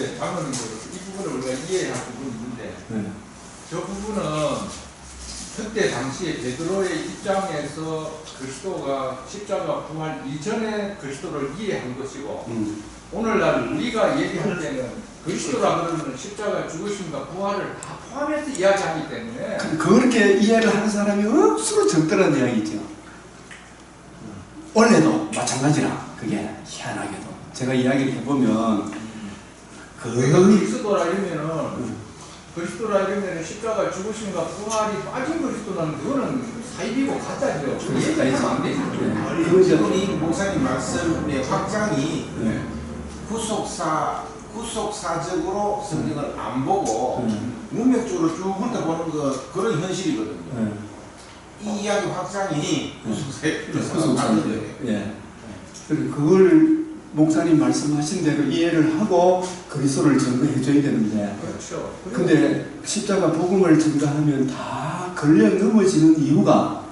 이제 장로님들 이 부분을 우리가 이해할 부분이 있는데 네. 저 부분은 그때 당시에 베드로의 입장에서 그리스도가 십자가 부활 이전에 그리스도를 이해한 것이고 오늘날 우리가 얘기할 때는 그리스도라 그러면 십자가 죽으심과 부활을 다 포함해서 이야기하기 때문에 그렇게 이해를 하는 사람이 억수로 적더라는 이야기죠. 원래도 마찬가지라 그게 희한하게도 제가 이야기를 해보면 그리스도라 이러면은 십자가 죽으심과 부활이 빠진 그리스도라는 그거는 사입이고 가짜죠. 얘기하면 안 되죠. 이 목사님 말씀의 확장이 구속사적으로 성경을 안 보고 문맥적으로 쭉 훑어보는 그런 현실이거든요. 이 이야기 확장이 구속사에 필요해서 하는 거예요. 예. 그걸 목사님 말씀하신 대로 이해를 하고 그리스도를 증거해 줘야 되는데 그렇죠. 근데 십자가 복음을 증거하면 다 걸려 넘어지는 이유가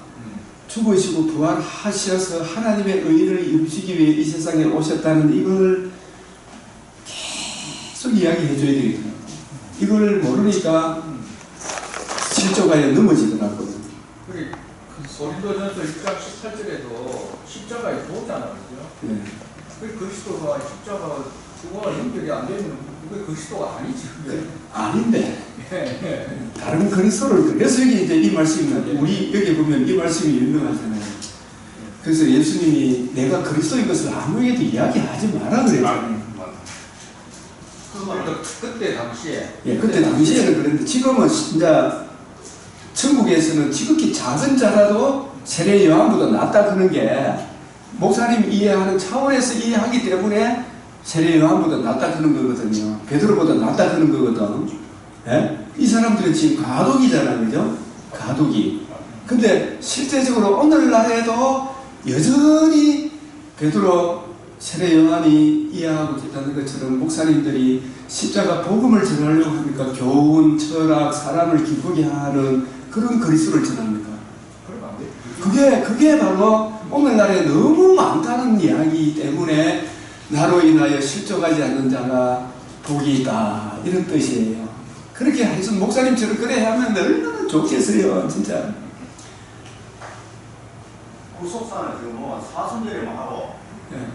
죽으시고 부활하셔서 하나님의 의를 이루시기 위해 이 세상에 오셨다는 이걸 계속 이야기해 줘야 되거든요. 이걸 모르니까 실족하여 넘어지더라고요. 그 고린도전서 1장 18절에도 십자가에 도잖아요. 그죠? 네. 그리스도가 십자가 그거와 연결이 안 되면 그게 그리스도가 아니지. 그게. 아닌데 다른 그리스도를 그래서 여기 이제 이 말씀이 우리 여기 보면 이 말씀이 유명하잖아요. 그래서 예수님이 내가 그리스도인 것을 아무에게도 이야기하지 마라 그랬잖아요. 그때 당시에 그때 당시에는 그랬는데 지금은 진짜 천국에서는 지극히 작은 자라도 세례 요한보다 낫다 그런 게 목사님 이해하는 차원에서 이해하기 때문에 세례 요한보다 낫다 그런 거거든요. 베드로보다 낫다 그런 거거든. 예? 이 사람들은 지금 가독이잖아요, 그죠? 가독이. 근데 실제적으로 오늘날에도 여전히 베드로, 세례 요한이 이해하고 있다는 것처럼 목사님들이 십자가 복음을 전하려고 하니까 교훈, 철학, 사람을 기쁘게 하는 그런 그리스도를 전합니까? 그게 바로 오늘날에 너무 많다는 이야기 때문에 나로 인하여 실족하지 않는 자가 복이 있다 이런 뜻이에요. 그렇게 해서 목사님처럼 그래 하면 얼마나 좋겠어요, 진짜. 구속사는 지금 뭐 사순절에만 하고 그냥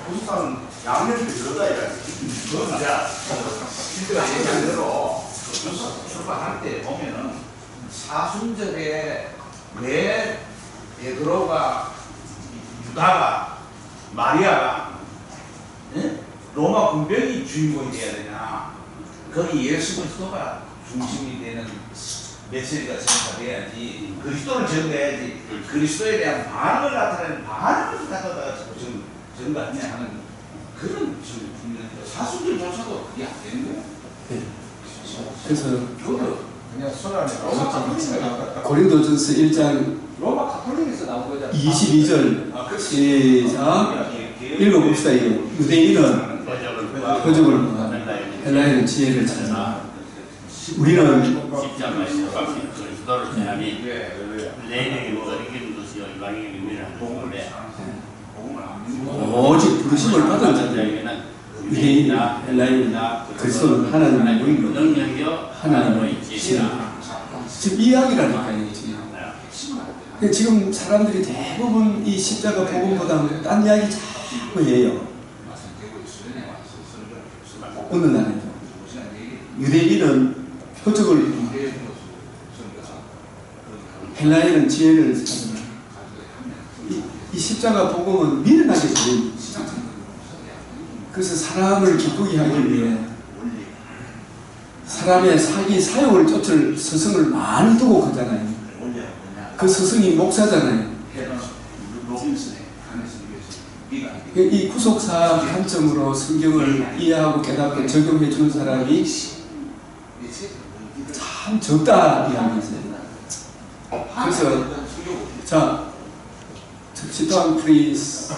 구속사는 양면이 들어가야 돼. 그건 이제 실제가 얘기한 대로 출발할 때 보면은 사순절에 왜 베드로가 유다가 마리아가 로마 군병이 주인공이 돼야 되냐? 거기 예수 그리스도가 중심이 되는 메시지가 전파돼야지 그리스도를 전가해야지 그리스도에 대한 반응을 나타내는 반응을 갖다가 전가하냐 하는 그런 사순절조차도 그게 안 되는 거야. 그래서 그냥 손안에 고린도전서 1장 로마 카톨릭에서 나온 거잖아. 22절 시작 읽어봅시다. 이게 유대인은 표적을 헬라인은 지혜를 찾아. 우리는 십자가에서 그리스도를 전하니 내게 어리긴 것이요 이방인에게 유일한 복음을 오직 부르심을 받은 자들에게는 유대인이나 헬라인이나 그리스도는 하나님의 능력이요 하나님의 지혜라. 지금 이야기라니까요. 지금 사람들이 대부분 이 십자가 복음보다 딴 이야기 자꾸 해요. 오늘날에도 유대인은 표적을 헬라인은 지혜를 찾는다. 이 십자가 복음은 미련하게 드린 그래서 사람을 기쁘게 하기 위해 사람의 사기 사욕을 쫓을 스승을 많이 두고 가잖아요. 그 스승이 목사잖아요. 이 구속사 관점으로 성경을 이해하고 깨닫고 적용해 주는 사람이 참 적다 이야기죠. 그래서 자, sit down please.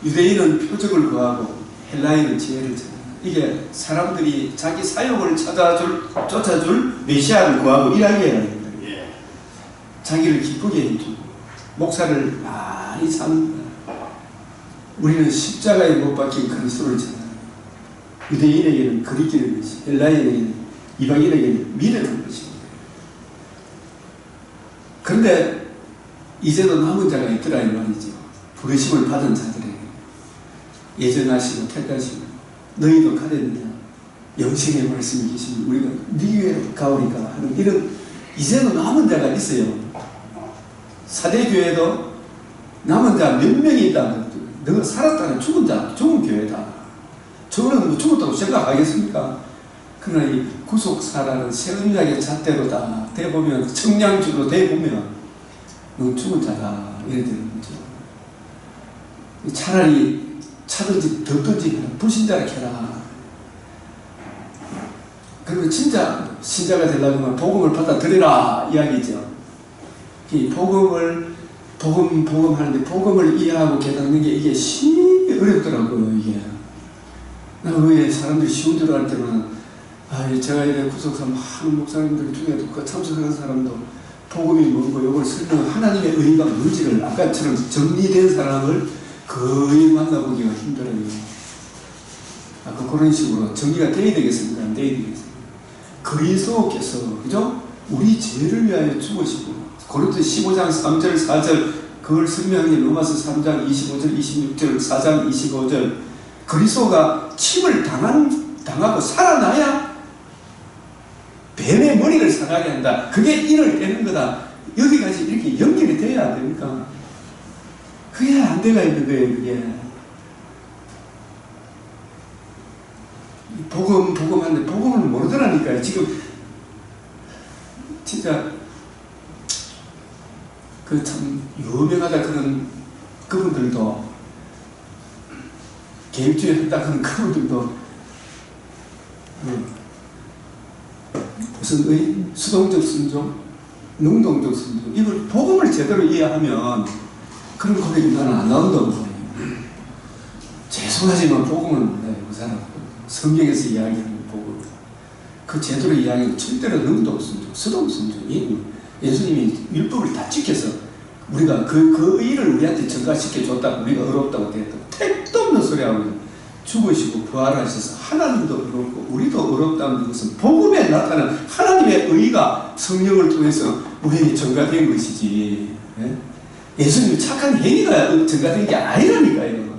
유대인은 표적을 구하고 헬라인은 지혜를 찾는다. 이게 사람들이 자기 사욕을 쫓아줄 메시아를 구하고 일하게 자기를 기쁘게 해주고 목사를 많이 삼는다. 우리는 십자가에 못 박힌 그리스도를 전하는 유대인에게는 그리스도인 것이, 헬라인에게는 이방인에게는 믿음인 것입니다. 그런데 이제도 남은 자가 있더라 이 말이죠. 부르심을 받은 자들에게 예전하시고 택하시고 너희도 가렸느냐 영생의 말씀이 계시면 우리가 네 교회로 가오리까 하는 이런 이제도 남은 자가 있어요. 사대교회도 남은 자 몇 명이 있다. 너가 살았다는 죽은 자, 죽은 교회다. 저거는 뭐 죽었다고 생각하겠습니까? 그러나 이 구속사라는 새 언약의 잣대로다 대보면 청량주로 대보면 너 죽은 자다 이래 되는 거죠. 차라리 차든지 덮든지 불신자를 캐라. 그리고 진짜 신자가 되려면 복음을 받아들여라 이야기죠. 이 복음하는데 복음을 이해하고 깨닫는 게 이게 심히 어렵더라고요. 이게 왜 사람들이 쉬운 줄 알 때는 제가 이래 구속사 많은 목사님들 중에도 그 참석하는 사람도 복음이 뭔고 이걸 설명 하나님의 의의가 뭔지를 아까처럼 정리된 사람을 거의 만나보기가 힘들어요. 그런 식으로 정리가 돼야 되겠습니다. 안 돼야 되겠습니다. 그리스도께서 그죠? 우리 죄를 위하여 죽으시고 고린도 15장 3절 4절 그걸 설명한 게 로마서 3장 25절 26절 4장 25절 그리스도가 침을 당하고 살아나야 뱀의 머리를 상하게 한다. 그게 인을 떼는 거다. 여기까지 이렇게 연결이 돼야 안 됩니까? 그게 안 돼가 있는 거예요. 그게. 복음하는데 복음을 모르더라니까요. 지금 진짜 그 참 유명하다 그런 그분들도 개입주의 했다 그런 그분들도 무슨 수동적 순종, 능동적 순종 이걸 복음을 제대로 이해하면 그런 고백이 나는 안 나온다고 봐요. 죄송하지만 복음을 몰라요. 그 사람 성경에서 이야기하는 복음 그 제대로 이야기하는 절대로 능동 순종, 수동 순종 예수님이 율법을 다 지켜서 우리가 그 의를 우리한테 전가시켜 줬다고 우리가 어렵다고 대했다고 택도 없는 소리하고 죽으시고 부활하셔서 하나님도 어렵고 우리도 어렵다는 것은 복음에 나타난 하나님의 의가 성령을 통해서 우리에게 전가된 것이지 예수님이 착한 행위가 전가된 게 아니라니까요.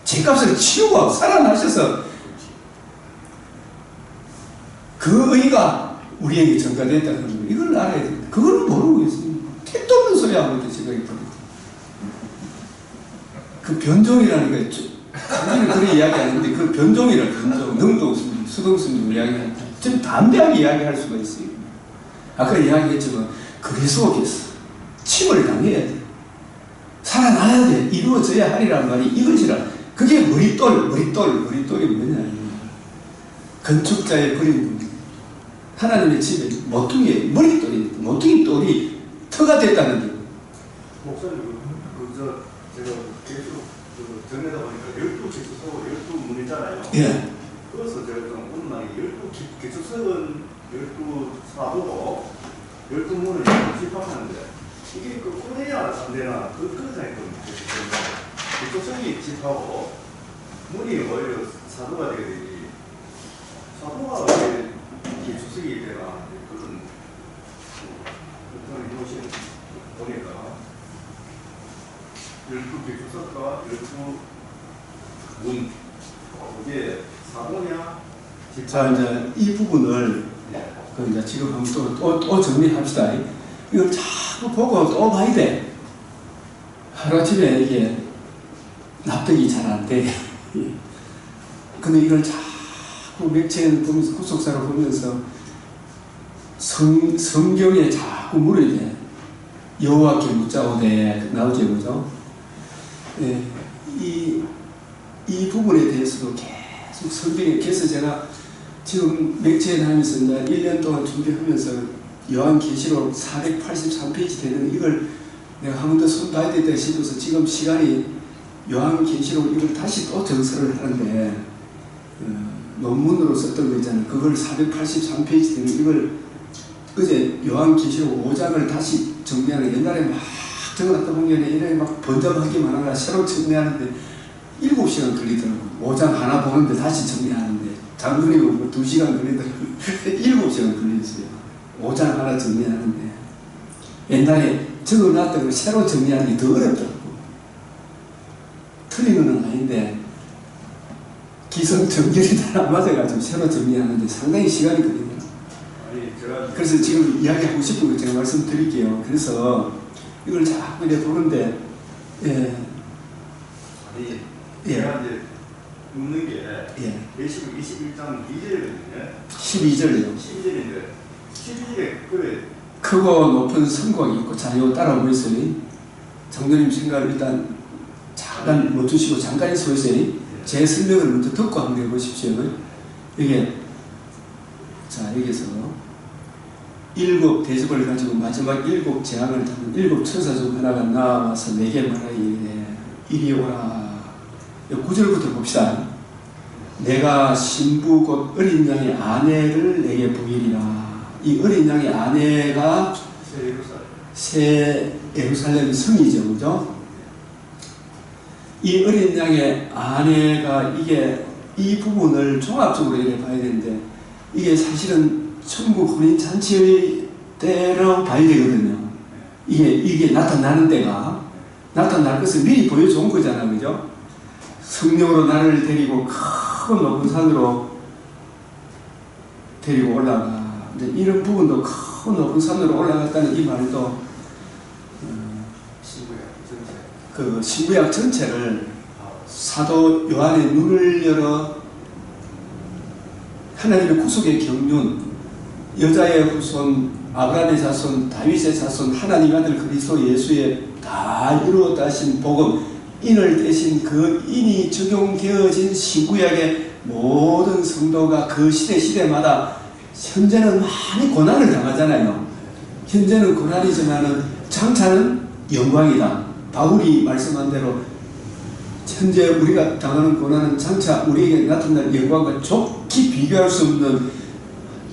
죄값을 치우고 살아나셔서 그 의가 우리에게 전가됐다는 거 이걸 알아야 됩니다. 그걸 모르고 있습니다. 택도 없는 소리 하고 있다 제가 이번에 그 변종이라는 게 우리는 그런 이야기 하는데 그 변종이라 변종 능동순종 수동순종 이야기하는 좀 담대하게 이야기할 수가 있어요. 아까 이야기했지만 그리스도께서 침을 당해야 돼. 살아나야 돼. 이루어져야 하리란 말이 이것이라. 그게 머릿돌이 뭐냐. 건축자의 그림. 하나님의 집에 모퉁이에 머릿돌이, 모퉁이 돌이 터가 됐다는 게. 목사님, 제가 계속 전에다 보니까 12개수서 12문 있잖아요. 예. 그래서 제가 좀 혼나게 12개수석은 12사도고 12문을 집합하는데 이게 그 꼬대야 안 되나 그렇다니까 개수석이 집하고 문이 오히려 사도가 되게 되지 사도가 왜 개수석이 되나 그런 해보시는 보니까 12개수석과 12문 이게 사도냐 자 이제 이 부분을 그 이제 지금 한번 또 정리합시다. 이걸 자꾸 보고 또 봐야 돼. 하루아침에 이게 납득이 잘 안 돼. 근데 이걸 자꾸 맥체를 보면서 구속사를 보면서 성경에 자꾸 물어야 돼. 여호와께 묻자오되 나오죠, 그죠? 네, 이 부분에 대해서도 계속 성경에 그래서 제가 지금 맥체에 다니면서 이제 1년 동안 준비하면서 요한계시록 483페이지 되는 이걸 내가 한 번 더 손 봐야 되겠다 싶어서 지금 시간이 요한계시록 이걸 다시 또 정설을 하는데 논문으로 썼던 거 있잖아요. 그걸 483페이지 되는 이걸 어제 요한계시록 5장을 다시 정리하는 옛날에 막 적어놨다 보면 이래 막 번잡하기만 하나 새로 정리하는데 7시간 걸리더라고요. 5장 하나 보는데 다시 정리하는데 장군이고 뭐 2시간 걸리더라고요. 7시간 걸렸어요. 5장 하나 정리하는데 옛날에 적어놨던 걸 새로 정리하는 게 더 어렵더라고요. 틀린 건 아닌데 기성정결이 잘 안 맞아가지고 새로 정리하는데 상당히 시간이 걸리더라고요. 그래서 지금 이야기하고 싶은 거 제가 말씀드릴게요. 그래서 이걸 자꾸 이렇게 보는데 제가 이제 묻는 게 예. 예시록 21장 2절이거든요. 12절이요. 12절인데 12절에 그래 크고 높은 성곽이 있고 자 이거 따라 보이세요. 장로님 생각을 일단 잠깐 멈추시고 잠깐 서세요. 제 설명을 먼저 듣고 한번 해보십시오. 이게 자 여기서 7 대접을 가지고 마지막 7 재앙을 담은 7 천사 중 하나가 나와서 내게 말하기를 이리 오라. 9절부터 봅시다. 내가 신부 곧 어린 양의 아내를 내게 보이리라. 이 어린 양의 아내가 새 예루살렘 성이죠, 그죠? 이 어린 양의 아내가 이게 이 부분을 종합적으로 이렇게 봐야 되는데 이게 사실은 천국 혼인 잔치의 때로 봐야 되거든요. 이게 나타나는 때가 나타날 것을 미리 보여준 거잖아, 그죠? 성령으로 나를 데리고 큰 높은 산으로 데리고 올라가. 이제 이런 부분도 큰 높은 산으로 올라갔다는 이 말도 그 신구약 전체를 사도 요한의 눈을 열어 하나님의 구속의 경륜, 여자의 후손, 아브라함의 자손, 다윗의 자손, 하나님 아들 그리스도 예수의 다 이루었다 하신 복음, 인을 떼신 그 인이 적용되어진 신구약의 모든 성도가 그 시대마다 현재는 많이 고난을 당하잖아요. 현재는 고난이지만은 장차는 영광이다. 바울이 말씀한 대로 현재 우리가 당하는 고난은 장차 우리에게 나타날 영광과 좋게 비교할 수 없는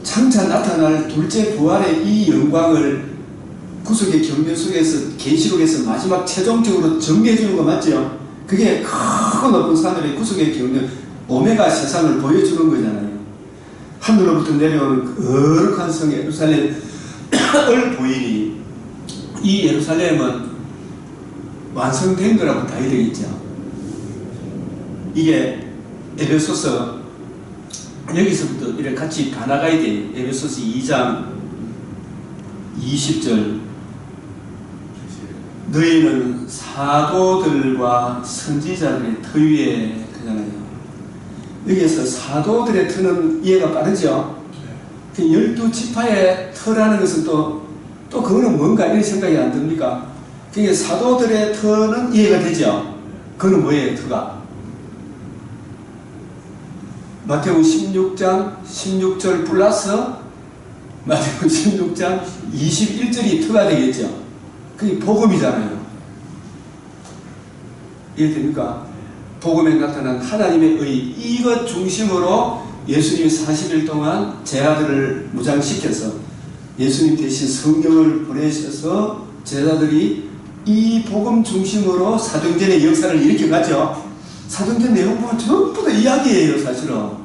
장차 나타날 둘째 부활의 이 영광을 구속의 경륜 속에서 계시록에서 마지막 최종적으로 정리해 주는 거 맞죠? 그게 크고 높은 산들의 구속의 경륜 오메가 세상을 보여주는 거잖아요. 하늘로부터 내려오는 거룩한 성 예루살렘을 보이니 이 예루살렘은 완성된 거라고 봐야 되겠죠. 이게 에베소서 여기서부터 이렇게 같이 다 나가야 돼요. 에베소서 2장 20절 너희는 사도들과 선지자들의 터 위에 그잖아요. 여기에서 사도들의 터는 이해가 빠르죠. 12지파의 터라는 것은 또 그거는 뭔가 이런 생각이 안 듭니까? 그게 사도들의 터는 이해가 되죠. 그거는 뭐예요, 터가? 마태복음 16장 16절 플러스 마태복음 16장 21절이 터가 되겠죠. 그게 복음이잖아요. 이해됩니까? 복음에 나타난 하나님의 의 이것 중심으로 예수님이 40일 동안 제자들을 무장시켜서 예수님 대신 성령을 보내셔서 제자들이 이 복음 중심으로 사도행전의 역사를 일으켜가죠. 사도행전 내용 보면 전부 다 이야기예요, 사실은.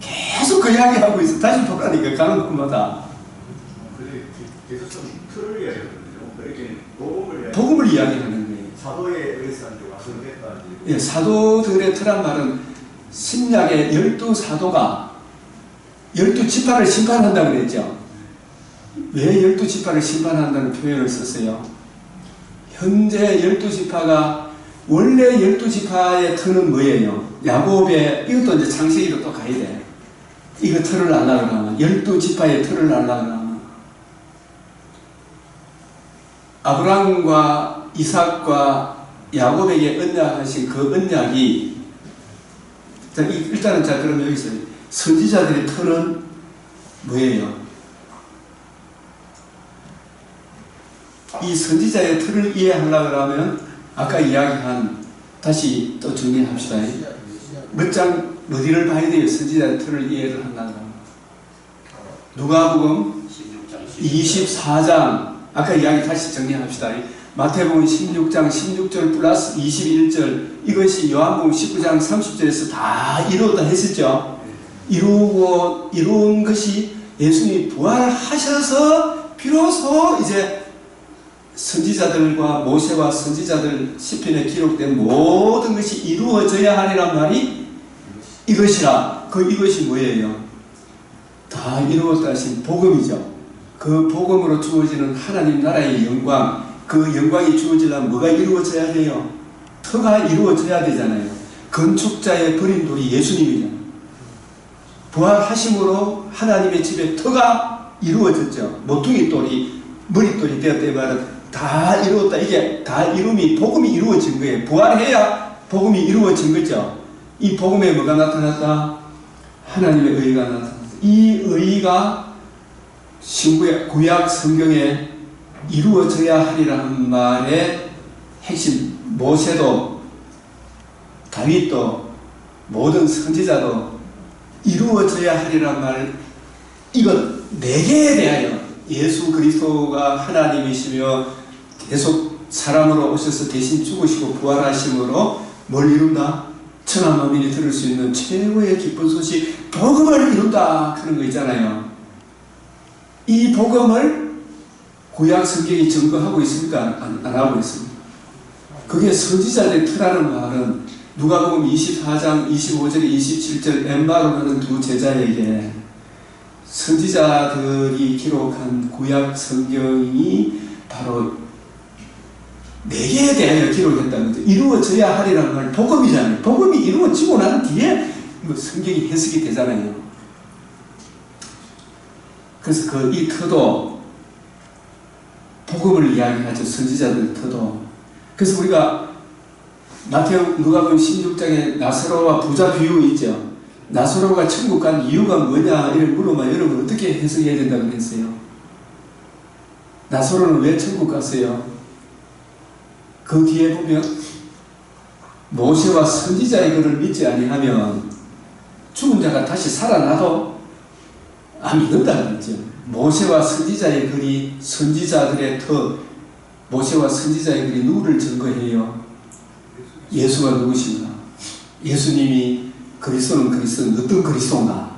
계속 그 이야기하고 있어. 다시 보라니까, 가는 곳마다. 계속 좀 틀을 이야기하거든요. 이렇게 복음을 이야기하는 거예요. 사도에 의해서 완성됐다. 예, 사도들의 터란 말은 신약의 12사도가 12지파를 심판한다고 그랬죠. 왜 12지파를 심판한다는 표현을 썼어요? 현재 12지파가 원래 12지파의 터는 뭐예요? 야곱의 이것도 이제 창세기로 또 가야 돼. 이거 터를 알라 그러면 12지파의 터를 알라 그러면 아브라함과 이삭과 야곱에게 언약하신 그 언약이 자, 일단은 자 그러면 여기서 선지자들의 터는 뭐예요? 이 선지자의 틀을 이해하려고 하면 아까 이야기한 다시 또 정리합시다. 몇 장 어디를 봐야 돼요? 선지자의 틀을 이해를 하려고 하면 누가복음 24장 아까 이야기 다시 정리합시다. 마태복음 16장 16절 플러스 21절 이것이 요한복음 19장 30절에서 다 이루었다 했었죠. 이루은 것이 예수님이 부활하셔서 비로소 이제 선지자들과 모세와 선지자들 시편에 기록된 모든 것이 이루어져야 하리란 말이 이것이라. 이것이 뭐예요? 다 이루었다 하신 복음이죠. 그 복음으로 주어지는 하나님 나라의 영광, 그 영광이 주어지려면 뭐가 이루어져야 돼요? 터가 이루어져야 되잖아요. 건축자의 버린 돌이 예수님이잖아요. 부활하심으로 하나님의 집에 터가 이루어졌죠. 모퉁이 돌이 머릿돌이 되었다 말은 다 이루었다. 이게 다 이름이 복음이 이루어진 거예요. 부활해야 복음이 이루어진 거죠. 이 복음에 뭐가 나타났다? 하나님의 의가 나타났다. 이 의가 신구약 구약 성경에 이루어져야 하리라는 말의 핵심, 모세도 다윗도 모든 선지자도 이루어져야 하리란 말, 이건 내게에 대하여 예수 그리스도가 하나님이시며 계속 사람으로 오셔서 대신 죽으시고 부활하심으로 뭘 이룬다? 천하 만민이 들을 수 있는 최고의 기쁜 소식, 복음을 이룬다 그런 거 있잖아요. 이 복음을 구약 성경이 증거하고 있습니까? 안 하고 있습니다. 그게 선지자들의 터라는 말은 누가복음 24장 25절 27절 엠마로 가는 두 제자에게 선지자들이 기록한 구약 성경이 바로 내게에 대하여 기록했다는 거죠. 이루어져야 하리라는 말, 복음이잖아요. 복음이 이루어지고 난 뒤에 성경이 해석이 되잖아요. 그래서 이 터도 복음을 이야기하죠. 선지자들 터도. 그래서 우리가 누가복음 16장에 나사로와 부자 비유 있죠. 나사로가 천국 간 이유가 뭐냐 이를 물으면 여러분 어떻게 해석해야 된다고 그랬어요? 나사로는 왜 천국 갔어요? 그 뒤에 보면 모세와 선지자의 글을 믿지 아니하면 죽은 자가 다시 살아나도 안 믿는다는 거죠. 모세와 선지자의 글이 선지자들의 터, 모세와 선지자의 글이 누구를 증거해요? 예수가 누구신가? 예수님이 그리스도는 어떤 그리스도인가?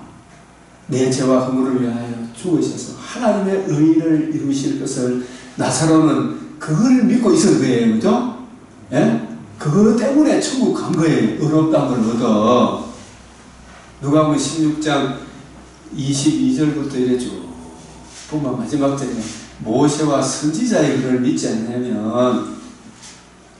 내 죄와 허물을 위하여 죽으셔서 하나님의 의를 이루실 것을 나사로는 그걸 믿고 있었던 거예요. 그죠? 예? 그거 때문에 천국 간 거예요. 의롭다는 걸 얻어. 누가복음 16장 22절부터 이래 쭉 보면 마지막 절에 모세와 선지자의 글을 믿지 않으면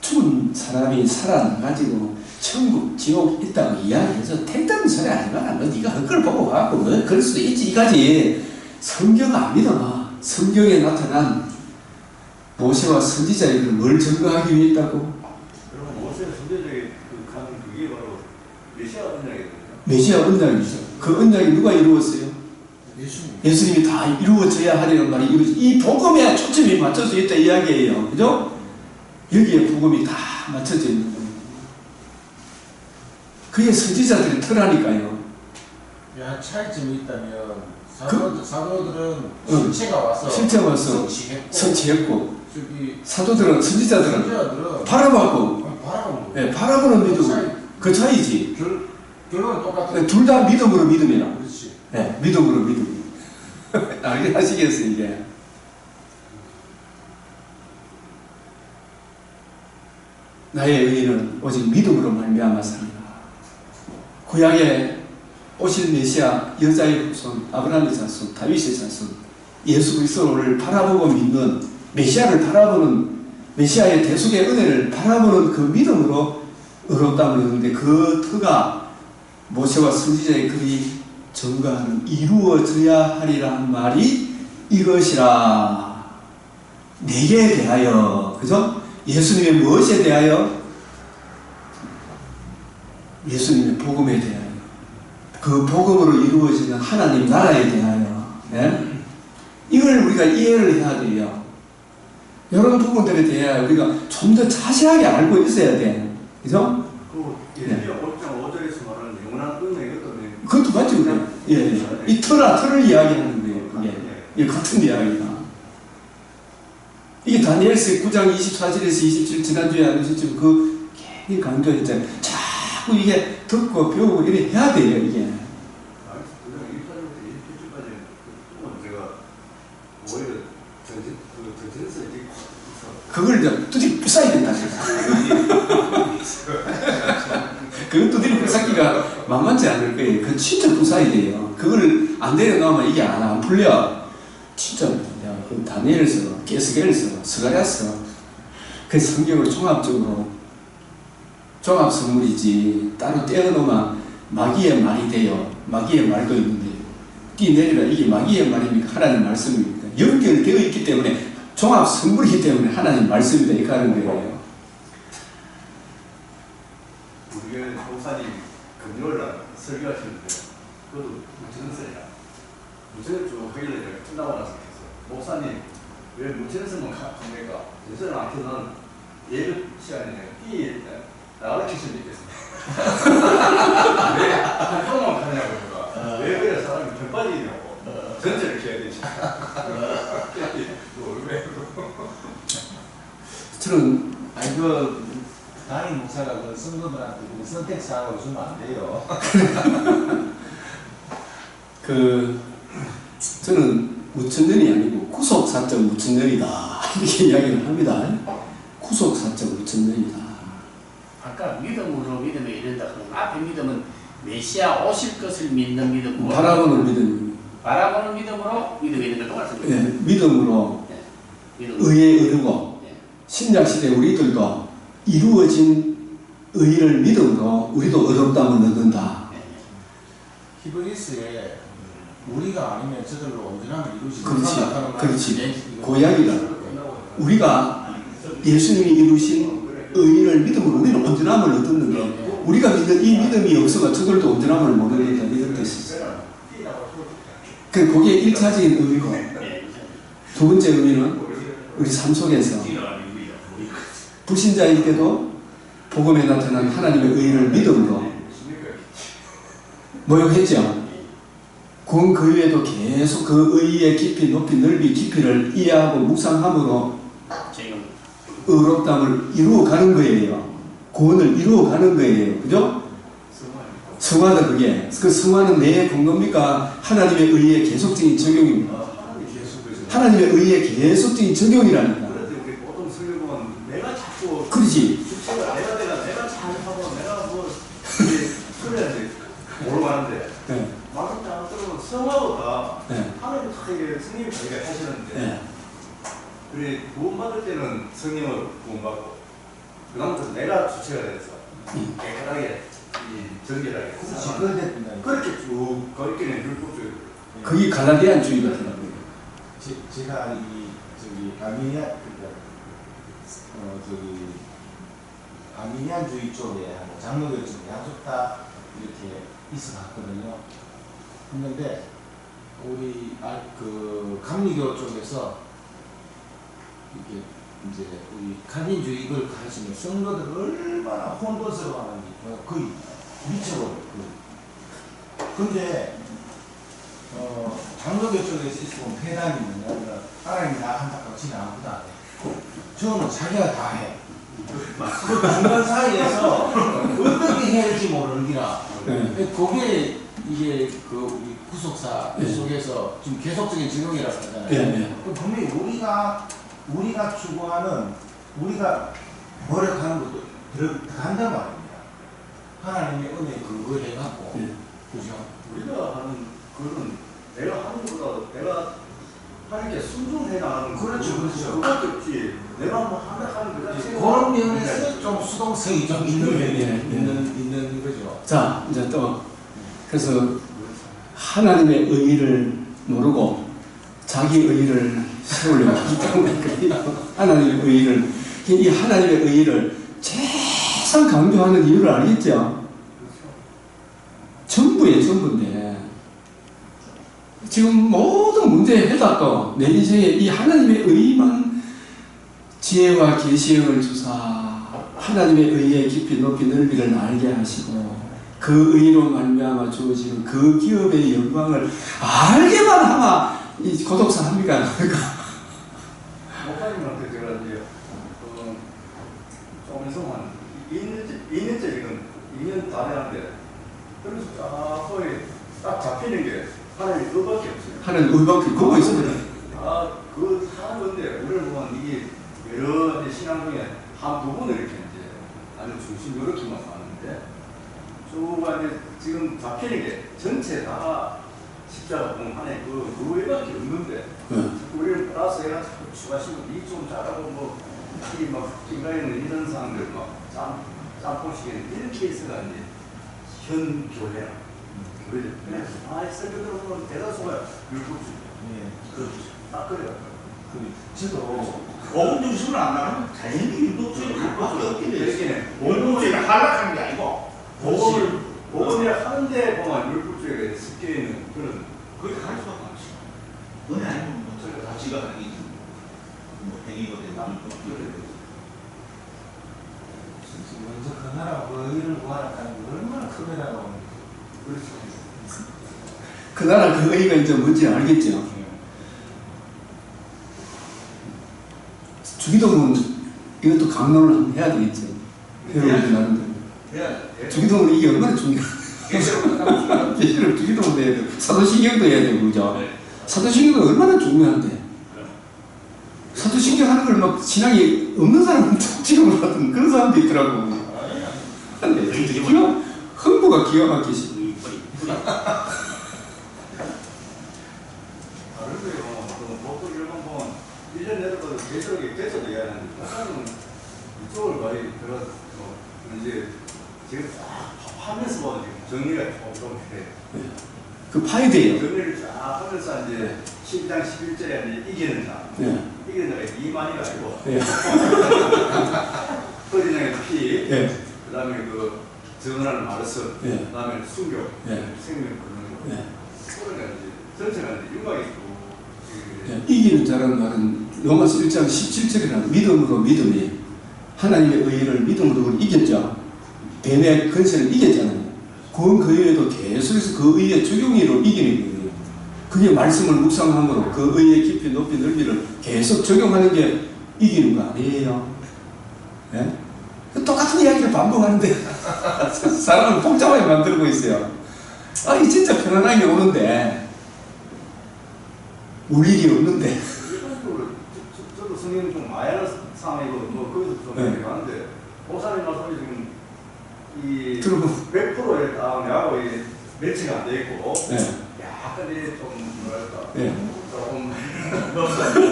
죽은 사람이 살아나가지고 천국, 지옥 있다고 이야기해서 택다는 소리 하지 마라. 너 네가 그걸 보고 가고 뭐 그럴 수도 있지. 이까지 성경 안 믿어. 성경에 나타난 모세와 선지자의 글을 뭘 증거하기 위해 있다고? 그럼 모세와 선지자의 간 그게 바로 메시아 언약이거든요. 메시아 언약이죠. 그 언약이 누가 이루었어요? 예수님이 다 이루어져야 하려는 말이 이루어져. 이 복음에 초점이 맞춰져 있다 이야기예요. 그죠? 여기에 복음이 다 맞춰져 있는 거예요. 그게 선지자들이 터라니까요. 야, 차이점이 있다면 사도들은 실체가 와서 성취했고 저기 사도들은 선지자들은 바라보고 바라보는 믿음 그 차이지. 결론은 똑같아. 둘 다 믿음으로 믿음이라. 그렇지. 네, 믿음으로 믿음. 알게 하시겠어요 이게. 나의 의인은 오직 믿음으로 말미암아 산다. 구약에 오실 메시아, 여자의 후손, 아브라함의 자손, 다윗의 자손, 예수 그리스도를 바라보고 믿는 메시아를 바라보는 메시아의 대속의 은혜를 바라보는 그 믿음으로 의롭다고 그러는데 그 터가 모세와 선지자의 글이 증거하는 이루어져야 하리라는 말이 이것이라. 내게 대하여, 그죠? 예수님의 무엇에 대하여? 예수님의 복음에 대하여. 그 복음으로 이루어지는 하나님 나라에 대하여. 예? 이걸 우리가 이해를 해야 돼요. 이런 부분들에 대해 우리가 좀 더 자세하게 알고 있어야 돼. 그죠? 그 예수님 5장 5절에서 말하는 영원한 은혜 어떤 그것도 맞죠, 그래. 예. 이 터를 이야기하는 거예요. 그게. 예, 같은 이야기가. 이게 다니엘서 9장 24절에서 27 지난주에 하셨지만 그 괜히 강조했잖아요. 자꾸 이게 듣고 배우고 이래 해야 돼요 이게. 제가 오히려 전진서 이제 그걸 이제 두드리 부숴야 된다. 그 두드리 부숴기가 만만치 않을 거예요. 그건 진짜 부숴야 돼요. 그걸 안 내려놓으면 이게 안 풀려. 진짜 그 다니엘서, 게스겔서, 스가랴서 그 성경을 종합적으로 종합 선물이지 따로 떼어놓으면 마귀의 말이 돼요. 마귀의 말도 있는데 뛰내리라 이게 마귀의 말입니까? 하나님 말씀입니까? 연결되어 있기 때문에 종합 선물이기 때문에 하나님 말씀이다 이렇게 하는 거예요. 우리 교회 목사님 금요일날 설교하시는데 그것도 무천설이라 무천설 쭉 하길래 내가 끝나고 나서 했어요. 목사님 왜 무천설만 합니까? 전설을 안 켜는 예배 시간에 이 나가르칠 수도 있겠습니다. 왜 한동안 가냐고 제가 왜 그래 사람이 편 빠지냐고 전체를 켜야 되지. 저는 아니 그 담임 목사가 그 성도들한테 그 선택 사항을 주면 안 돼요. 그 저는 무천년이 아니고 구속사적 무천년이다 이렇게 이야기를 합니다. 구속사적 무천년이다. 아까 믿음으로 믿음에 이른다 그러면 앞에 믿음은 메시아 오실 것을 믿는 믿음으로 바라보는 믿음. 바라보는 믿음으로 믿음에 있는 것도 말씀드립니다. 예, 믿음으로 믿음으로. 의에 이르고 신약시대 우리들도 이루어진 의를 믿음으로 우리도 의롭다함을 얻는다. 히브리스에 우리가 아니면 저절로 온전함을 이루지 그렇지, 못한다는 말이 그렇지. 고약이다. 우리가 예수님이 이루신 의를 믿음으로 우리는 온전함을 얻었는데 우리가 믿는 이 믿음이 없으면 저들도 온전함을 못 얻는다 이런 뜻이었어요. 그게 1차적인 의미고 두 번째 의미는 우리 삶 속에서 불신자일 때도 복음에 나타난 하나님의 의를 믿음으로 모욕했죠. 구원 그 위에도 계속 그 의의 깊이 높이 넓이 깊이를 이해하고 묵상함으로 의롭다함을 이루어가는 거예요. 구원을 이루어가는 거예요. 그죠? 성화다 그게. 그 성화는 내 공로입니까? 하나님의 의의 계속적인 적용입니다. 하나님의 의의 계속적인 적용이라니까. 우리 보통 설교는 내가 자꾸 그렇지. 내가 잘하고 내가 뭐 그래야지 모르고 하는데 네. 막상 딱 들으면 성화보다 네. 하나님 되게 스님이 자기가 하시는데 네. 우리 구원받을 때는 성령을 구원받고 그 다음부터 내가 주체가 돼서 깨끗하게 정결하게 그렇지. 그런데 그렇게 쭉 거리끼는 율법주의 그게 갈라디안주의거든요. 제가 이 저기 아미니안주의 쪽에 하고 장로교 쪽에 양쪽 다 이렇게 있어봤거든요. 했는데 우리 그 감리교 쪽에서 이게 이제 우리 간인주의 이걸 가르치면 성도들 얼마나 혼돈스러워하는지 거의 미쳐버려요. 근데 장로교 쪽에서 있으면 폐단이 뭐냐면 하나님이 나 한다고 지는 아무도 안 해. 저는 자기가 다 해. 그 중간 사이에서 어떻게 해야 할지 모르는 기라. 그게 이게 그 우리 구속사 속에서 지금 계속적인 적용이라고 하잖아요. 분명히 우리가 추구하는 우리가 노력하는 것도 들어간단 말입니다. 하나님의 은혜에 근거해갖고 그죠? 우리가 하는 그거는 내가 하는 것보다 내가 하나님께 순종해 나가는 그렇죠. 그것도 없지. 내가 뭐 하는 거 자체가 그런 면에서 좀 수동성이 좀 있는 거죠. 자, 이제 또 그래서 하나님의 의의를 모르고 자기 의의를 세우려고 하기 때문에 하나님의 의의를 이 하나님의 의의를 최선 강조하는 이유를 알겠죠? 전부예요, 전부인데 지금 모든 문제의 해답도 내 인생에 이 하나님의 의의만 지혜와 계시형을 주사 하나님의 의의 깊이 높이 넓이를 알게 하시고 그 의로 말미암아 주어지는 그 기업의 영광을 알게만 하면 이 고독사 합니까? 목사님한테 제가 2년째 지금 2년 다 되는데 그래서 딱 소위 딱 잡히는 게 하나님 그거밖에 없어요. 하는 의밖에 그거 있습니다. 그 하는 건데 우리는 보면 이게 여러 신앙 중에 한 부분을 이렇게 이제 아주 중심 이렇게만 가는데 쭉 이제 지금 잡히는 게 전체 다 십자가 보면 하나님 그 외밖에 없는데 우리는 플러스 해가지고 추가시고 니 좀 잘하고 뭐 이막 김가희는 이런 사람들 막 짬뽕식에는 이렇게 있어가 이제 현 교회라 그래 설교들 보면 대다수가 율법주의 그렇죠 딱 그래요. 저도 복음 중심으로 안 나가면 당연히 율법주의를 갈 밖에 없게 돼 있어요. 율법주의를 하락하는 게 아니고 복음이라 하는데 보면 율법주의가 섞여 있는 그런 그렇게 갈 수밖에 없어. 은혜 아니면 뭐 저희가 다 지가 아니지. 뭐 행위거든 남을 또 그래. 먼저 그 나라 의를 구하라는 게 얼마나 크게라고. 그렇죠. 그 나라 그 의가 이제 뭔지 알겠죠. 주기도문 이것도 강론을 한번 해야 되겠죠. 회원들 나름대로. 주기도문 이게 얼마나 중요해. 계시를 주기도문 해야 되고 사도신경도 해야 되고 그죠. 사도신경도 얼마나 중요한데. 사도신경 하는 걸 막 신앙이 없는 사람은 지금을 하던 그런 사람도 있더라고. 근데 진짜 흥부가 기가 막히시. 다른데요. 보통 일본 보면 1년 내도도 계속 이야기하는데 목사님은 이쪽을 많이 들어서 이제 지금 쫙 하면서 보면 정리가 좀 해. 그 파이드예요. 정리를 쫙 하면서 이제 12장 11절에 이기는 자. 네. 이기는 자가 이만희가 아니고 네. 허리장의 피, 네. 그 다음에 그 전하는 마르스, 네. 그 다음에 순교, 네. 생명 그런 거. 네. 그러니까 이제 전체가 이제 윤곽이 있고. 네. 이기는 자라는 말은 로마서 1장 17절이라는 믿음으로 믿음이 하나님의 의를 믿음으로 이겼죠. 뱀의 근세를 이겼잖아요. 그 의에도 계속해서 그 의의 적용으로 이기는 거예요. 그게 말씀을 묵상함으로 그 의의 깊이 높이 넓이를 계속 적용하는 게 이기는 거 아니에요. 네? 똑같은 이야기를 반복하는데 사람을 복잡하게 만들고 있어요. 이 진짜 편안하게 오는데 울 일이 없는데. 일반적으로 저도 성경 좀 마야는 상이고 뭐 거기서 좀 네. 하는데 목사님 말씀이 지금 이 들어보. 100%에 딱 내하고 매치가 안 돼 있고 네. 약간 좀 뭐랄까 네. 조금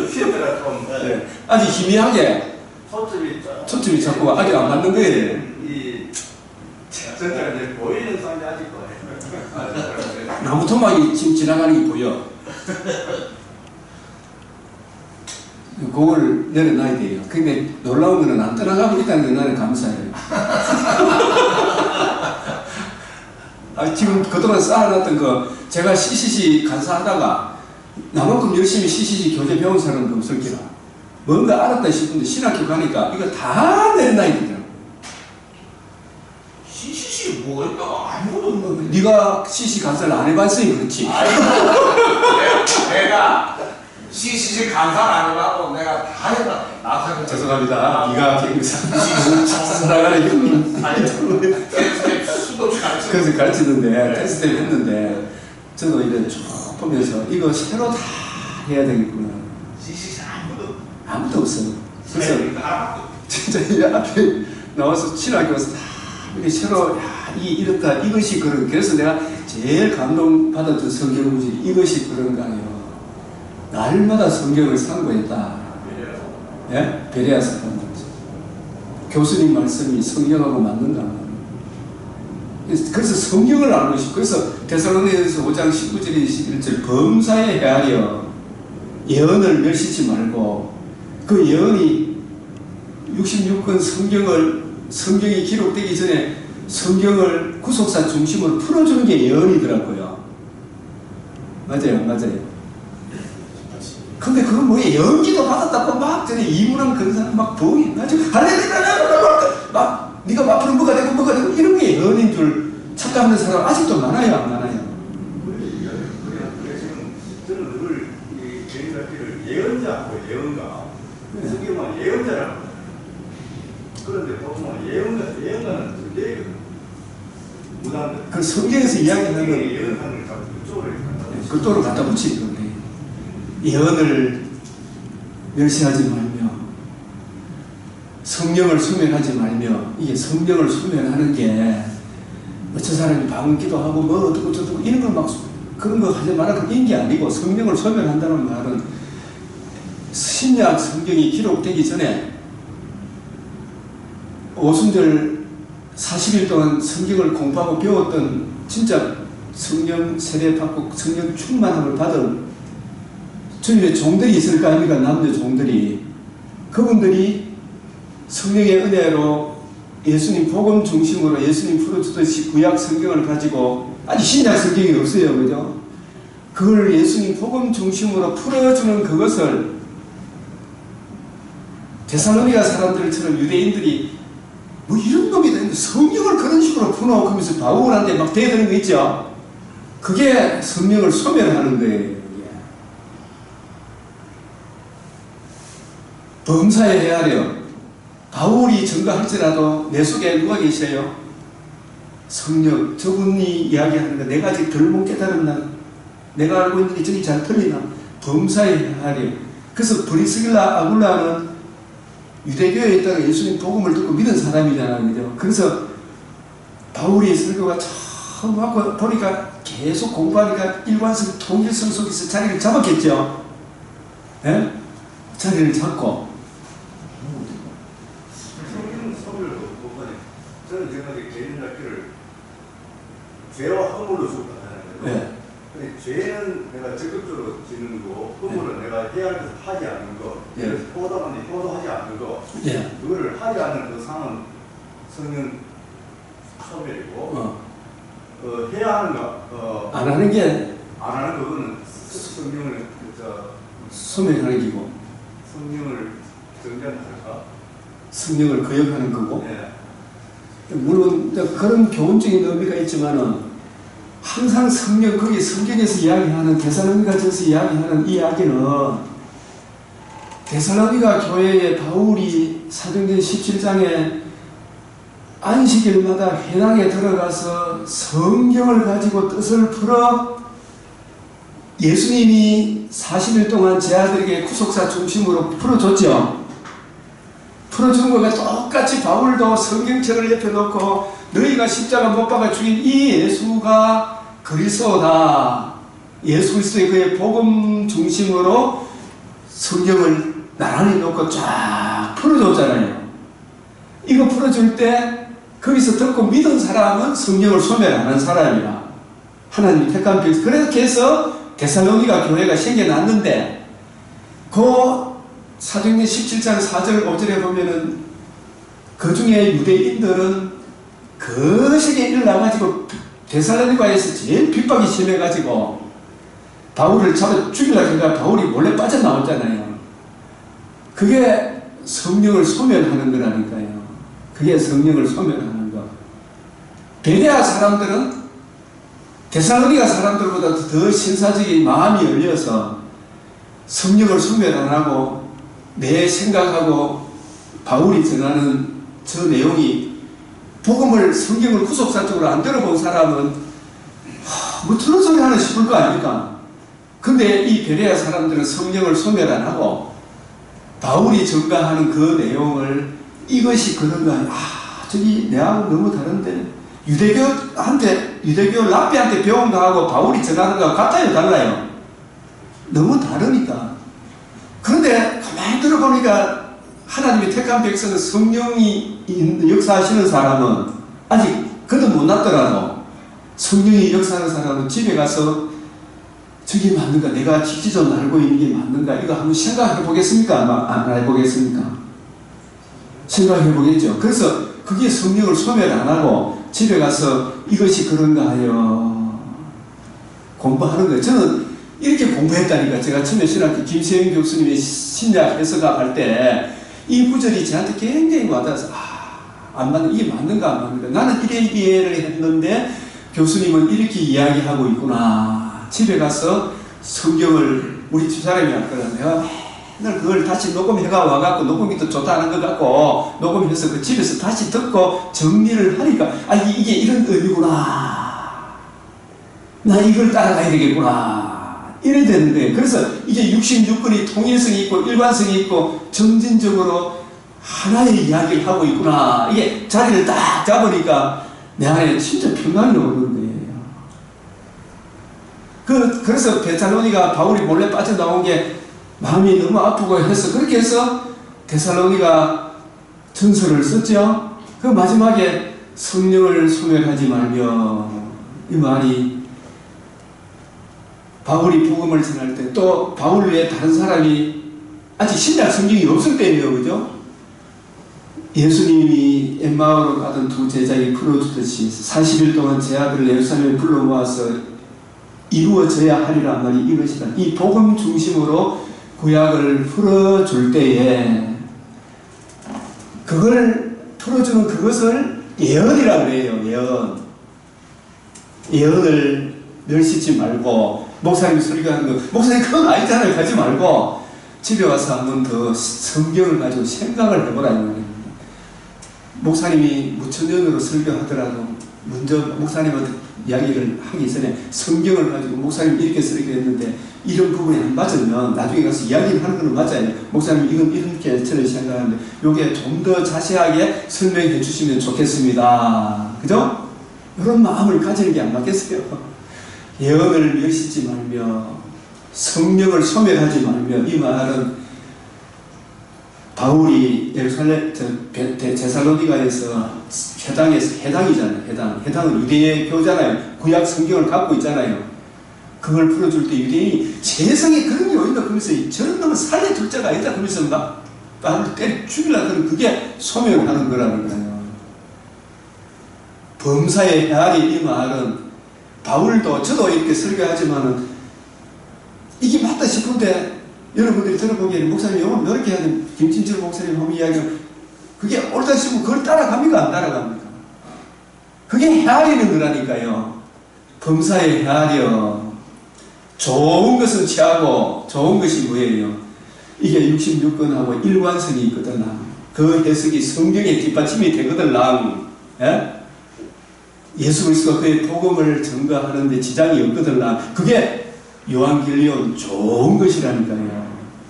힌트가 좀 네. 아직 희미하게 초점이 자꾸 아직 안 맞는 거예요. 이 전체가 이제 보이는 상이 아직 거예요. 나무 토막이 지금 지나가는 게 보여. 그걸 내려놔야 돼요. 근데 놀라운 거는 안 떠나가고 있다는 게 나는 감사해요. 지금 그동안 쌓아놨던 거 제가 CCC 간사하다가 나만큼 열심히 CCC 교재 배운 사람도 없을 기라. 뭔가 알았다 싶은데 신학교 가니까 이거 다 내려놔야 되더라고. CCC 뭐였다? 아무것도 없는데. 네가 CCC 간사를 안 해봤으니 그렇지. 아이고, 내가 CCC 강사를 안 해봤고 내가 다 해봤다. 나사는 죄송합니다. 네가 살아가는 형님. 수도 가르쳐. 그래서 가르치는데 테스트 했는데 저도 이제 쭉 보면서 이거 새로 다 해야 되겠구나. CCC 아무도 없어요. 그래서 알아봤고. 진짜 이 앞에 나와서 신학교 와서 다 이게 새로 이렇다 이것이 그런. 그래서 내가 제일 감동받았던 성경 구절이 이것이 그런가요. 날마다 성경을 상고했다. 예? 베레아 사람 교수님 말씀이 성경하고 맞는가. 그래서 성경을 알고 싶고, 그래서 데살로니가서 5장 19절 21절 범사에 헤아려 예언을 멸시치 말고 그 예언이 66권 성경이 기록되기 전에 성경을 구속사 중심으로 풀어주는 게 예언이더라고요. 맞아요. 근데 그건 뭐예요? 연기도 받았다고 막 전에 이문왕 그런 사람 막 부흥이 가지고 할렐루야 막 네가 앞으로 뭐가 되고 이런 게 예언인 줄 착각하는 사람 아직도 많아요, 안 많아요? 지금 저는 늘 이 개인학기를 예언자하고 예언가 성경은 예언자라고. 그런데 보통 예언가 무당들. 그 성경에서 이야기하는 예언하는 걸 그쪽으로 그쪽으로 갖다 붙이는 건데 예언을 멸시하지 말며 성령을 소멸하지 말며 이게 성령을 소멸하는 게 어떤 사람이 방언기도 하고 뭐 어떻고 저쩌고 이런 걸 막 그런 거 하지 마라 그런 게 아니고 성령을 소멸한다는 말은 신약 성경이 기록되기 전에 오순절 40일 동안 성경을 공부하고 배웠던 진짜 성령 세례 받고 성령 충만함을 받은 주님의 종들이 있을 거 아닙니까? 남녀 종들이. 그분들이 성령의 은혜로 예수님 복음 중심으로 예수님 풀어주듯이 구약 성경을 가지고 아직 신약 성경이 없어요. 그죠? 그걸 예수님 복음 중심으로 풀어주는 그것을 데살로니가 사람들처럼 유대인들이 뭐 이런 놈이 되는데 성경을 그런 식으로 풀어 그러면서 바울한테 막 대드는 거 있죠? 그게 성령을 소멸하는 거예요. 범사에 헤아려 바울이 증거할지라도 내 속에 누가 계세요? 성령, 저분이 이야기하는 거 내가 아직 덜 못 깨달았나? 내가 알고 있는 게 저기 잘 틀리나? 범사에 헤아려. 그래서 브리스길라 아굴라는 유대교에 있다가 예수님 복음을 듣고 믿은 사람이잖아요. 그죠? 그래서 바울이 설교가 처음 하고 보니까 계속 공부하니까 일관성 통일성 속에서 자리를 잡았겠죠? 예? 자리를 잡고 저는 지금까지 개인 학교를 죄와 허물로 죽었다는 거예요. 네. 근데 죄는 내가 적극적으로 짓는 거, 허물은 내가 해야 해서 하지 않는 거, 네. 포도하지 않는 거, 네. 그거를 하지 않는 그 상은 성령 소멸이고, 해야 하는 거, 안 하는 게 안 하는 거는 성령을 소멸하는 기고 성령을 정죄할까? 성령을 거역하는 거고. 네. 물론 그런 교훈적인 의미가 있지만은 항상 성령 거기 성경에서 이야기하는 데살로니가전서 이야기하는 이 이야기는 데살로니가 교회의 바울이 사도행전 17장에 안식일마다 회당에 들어가서 성경을 가지고 뜻을 풀어 예수님이 40일 동안 제 아들에게 구속사 중심으로 풀어줬죠. 풀어준 거가 똑같이 바울도 성경책을 옆에 놓고 너희가 십자가 못 박아 죽인 이 예수가 그리스도다. 예수 그리스도의 그의 복음 중심으로 성경을 나란히 놓고 쫙 풀어줬잖아요. 이거 풀어줄 때 거기서 듣고 믿은 사람은 성경을 소멸 안 한 사람이야. 하나님이 택한 백성. 그렇게 해서 데살로니가 교회가 생겨났는데 그 사도행전 17장 4절 5절에 보면은 그 중에 유대인들은 거시게 일어나가지고 데살로니가에서 제일 핍박이 심해가지고 바울을 잡아 죽이려고 하니까 바울이 몰래 빠져나왔잖아요. 그게 성령을 소멸하는 거라니까요. 그게 성령을 소멸하는 거. 베레아 사람들은 데살로니가 사람들보다 더 신사적인 마음이 열려서 성령을 소멸 안 하고 내 생각하고 바울이 전하는 저 내용이 복음을 성경을 구속사적으로 안 들어본 사람은 뭐 틀린 소리 하나 싶을 거 아닙니까? 근데 이 베레아 사람들은 성령을 소멸 안 하고 바울이 전가하는 그 내용을 이것이 그런가 저기 내하고 너무 다른데 유대교 랍비한테 배운 거하고 바울이 전하는 거하고 같아요 달라요? 너무 다르니까. 그런데 가만히 들어보니까 하나님이 택한 백성은 성령이 역사하시는 사람은 아직 그도 못 났더라도 성령이 역사하는 사람은 집에 가서 저게 맞는가? 내가 직지좀 알고 있는 게 맞는가? 이거 한번 생각해 보겠습니까? 안 해보겠습니까? 생각해 보겠죠. 그래서 그게 성령을 소멸 안 하고 집에 가서 이것이 그런가 하여 공부하는 거예요. 저는 이렇게 공부했다니까. 제가 처음에 신학교 김세영 교수님의 신약 해석학 할 때 이 구절이 저한테 굉장히 와닿아서 안 맞는, 이게 맞는가 안 맞는가. 나는 이래 이해를 했는데 교수님은 이렇게 이야기하고 있구나. 집에 가서 성경을 우리 집사람이 할 거라 내가 맨날 그걸 다시 녹음해가 와갖고 녹음이 또 좋다는 것 같고 녹음해서 그 집에서 다시 듣고 정리를 하니까 아 이게 이런 의미구나. 나 이걸 따라가야 되겠구나. 이래 되는 거예요. 그래서 이게 66권이 통일성이 있고 일관성이 있고 점진적으로 하나의 이야기를 하고 있구나. 이게 자리를 딱 잡으니까 내 안에 진짜 평강이 오는 거예요. 그래서 데살로니가 바울이 몰래 빠져나온 게 마음이 너무 아프고 해서 그렇게 해서 데살로니가 전서를 썼죠. 그 마지막에 성령을 소멸하지 말며 이 말이 바울이 복음을 전할 때 또 바울 외에 다른 사람이 아직 신약 성경이 없을 때예요. 그죠? 예수님이 엠마오로 가던 두 제자에게 풀어주듯이 40일 동안 제 아들을 예루살렘에 불러 모아서 이루어져야 하리라 말이 이것이다. 이 복음 중심으로 구약을 풀어줄 때에 그걸 풀어주는 그것을 예언이라고 그래요. 예언을 멸시지 말고 목사님이 설교하는 거 목사님 그건 아니잖아요. 가지 말고 집에 와서 한 번 더 성경을 가지고 생각을 해보라. 목사님이 무천년으로 설교하더라도 먼저 목사님한테 이야기를 하기 전에 성경을 가지고 목사님 이렇게 설교했는데 이런 부분이 안 맞으면 나중에 가서 이야기를 하는 건 맞아요. 목사님 이건 이렇게 저는 생각하는데 요게 좀 더 자세하게 설명해 주시면 좋겠습니다. 그죠? 이런 마음을 가지는 게 안 맞겠어요. 예언을 멸시지 말며 성령을 소멸하지 말며 이 말은 바울이 예루살렘 데살로니가에서 해당이잖아요. 해당은 유대교잖아요. 구약 성경을 갖고 있잖아요. 그걸 풀어줄 때 유대인이 세상에 그런 게 어딨나 그러면서 저런 놈은 살려둘 자가 아니다 그러면서 막 바울을 때려 죽이려고 하는 그게 소멸하는 거라니까요. 범사의 헤아리 이 말은 바울도 저도 이렇게 설교하지만은 이게 맞다 싶은데 여러분들이 들어보기에는 목사님 요건 이렇게 해야 돼. 김진철 목사님 하면 이야기하면 그게 옳다 싶으면 그걸 따라갑니까? 안 따라갑니까? 그게 헤아리는 거라니까요. 범사에 헤아려. 좋은 것은 취하고 좋은 것이 뭐예요? 이게 66권하고 일관성이 있거든. 그 해석이 성경의 뒷받침이 되거든. 예? 예수 그리스도가 그의 복음을 증거하는 데 지장이 없거든. 그게 요한길리온 좋은 것이라니까요.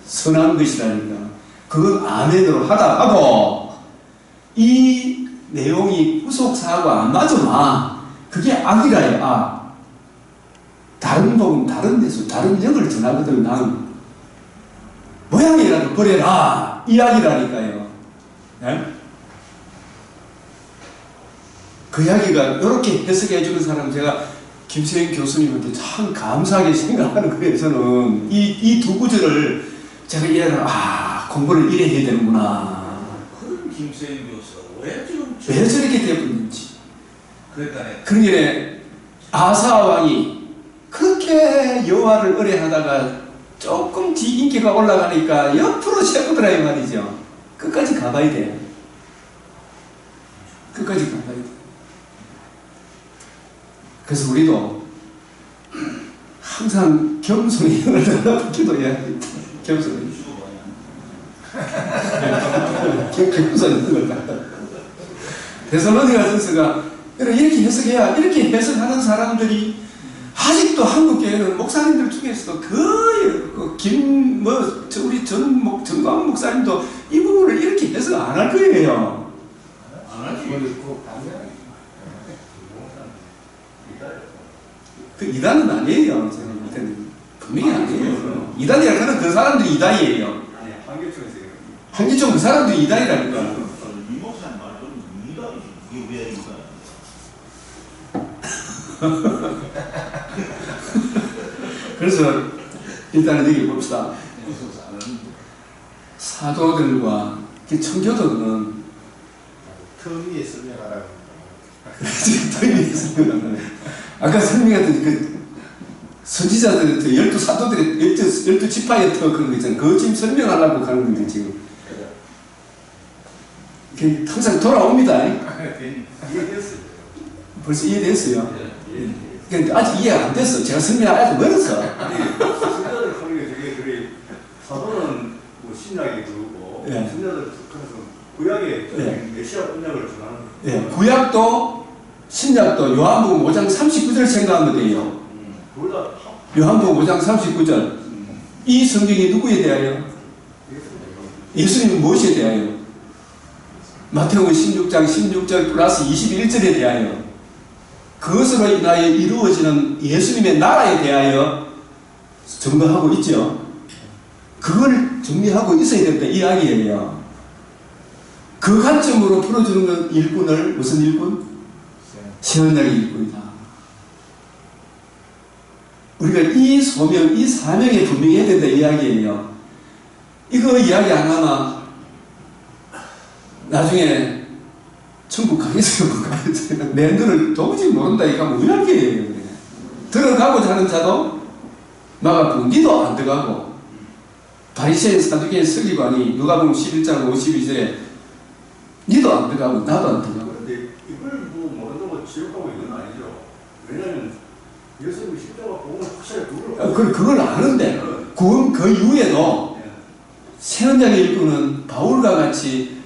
선한 것이라니까. 그건 아멘으로 하다 하고 이 내용이 후속사하고 안 맞으면 그게 악이라요. 악. 다른 복음, 다른 데서 다른 영을 전하거든. 난 모양이라도 버려라. 이 악이라니까요. 네? 그 이야기가 이렇게 해석해 주는 사람 제가 김세인 교수님한테 참 감사하게 생각하는 거예요. 저는 이 두 구절을 제가 이해를 공부를 이래 해야 되는구나. 그런 김세인 교수가 왜 지금 왜 저렇게 되었는지. 그랬다네. 그러기에 아사 왕이 그렇게 여호와를 의뢰하다가 조금 뒤 인기가 올라가니까 옆으로 새고더라 이 말이죠. 끝까지 가봐야 돼. 끝까지 가봐야 돼. 그래서 우리도 항상 겸손히 영을 달라고 기도해야 합니다. 겸손히. 겸손히 영을 달라고. 데살로니가전서가 이렇게 해석해야 이렇게 해석하는 사람들이 아직도 한국교회는 목사님들 중에서도 거의 우리 전광 목사님도 이 부분을 이렇게 해석 안 할 거예요. 안 하지. 그 이단은 아니에요. 제가 볼 때는 분명히 아니에요. 이단이라 그런 그 사람들이 이단이에요. 아니 한계쪽에서 한기총 그 사람들이 이단이라니까. 이 목사님 말은 이단이지. 이게 왜 이단? 그래서 일단은 여기 봅시다. 사도들과 청교도는 터위에 설명하라고. 아까 설명했던 그 선지자들의 터, 12사도들의 12지파의 터 그런 거 있잖아요. 그거 지금 설명하려고 하는 건데 지금. 항상 돌아옵니다. 이해됐어요. 벌써 이해됐어요. 그러니까 아직 이해가 안 됐어. 제가 설명하려고 멀었어. 아니 신자들 하는 게 되게 그래 사도는 신약이 그거고 예. 신약을 구약에 예. 메시아 언약을 전하는 예, 구약도 신약도 요한복음 5장 39절 생각하면 돼요. 둘 다 요한복음 5장 39절. 이 성경이 누구에 대하여? 예수님은 무엇에 대하여? 마태복음 16장 16절 플러스 21절에 대하여. 그것으로 인하여 이루어지는 예수님의 나라에 대하여 증거하고 있죠. 그걸 정리하고 있어야 된다 이 이야기예요. 그 관점으로 풀어주는 건 일꾼을 무슨 일꾼? 세언약의 일꾼이다. 우리가 이 소명, 이 사명에 분명해야 된다 이야기예요. 이거 이야기 안 하나 나중에 천국 가겠어요, 못 가겠어요. 내 눈을 도무지 모른다 이거 하면 의학이에요. 들어가고자 하는 자도 막아보고 니도 안 들어가고 바리새인 사두개인 서기관이 누가복음 11장 52절에 니도 안 들어가고 나도 안 들어가고. 그런데 이걸 뭐 모른다고 지옥하고 이건 아니죠. 왜냐하면 예수님이 십자가 복음을 확실하게 그걸 아는데 그 이후에도 세언약의 일꾼은 바울과 같이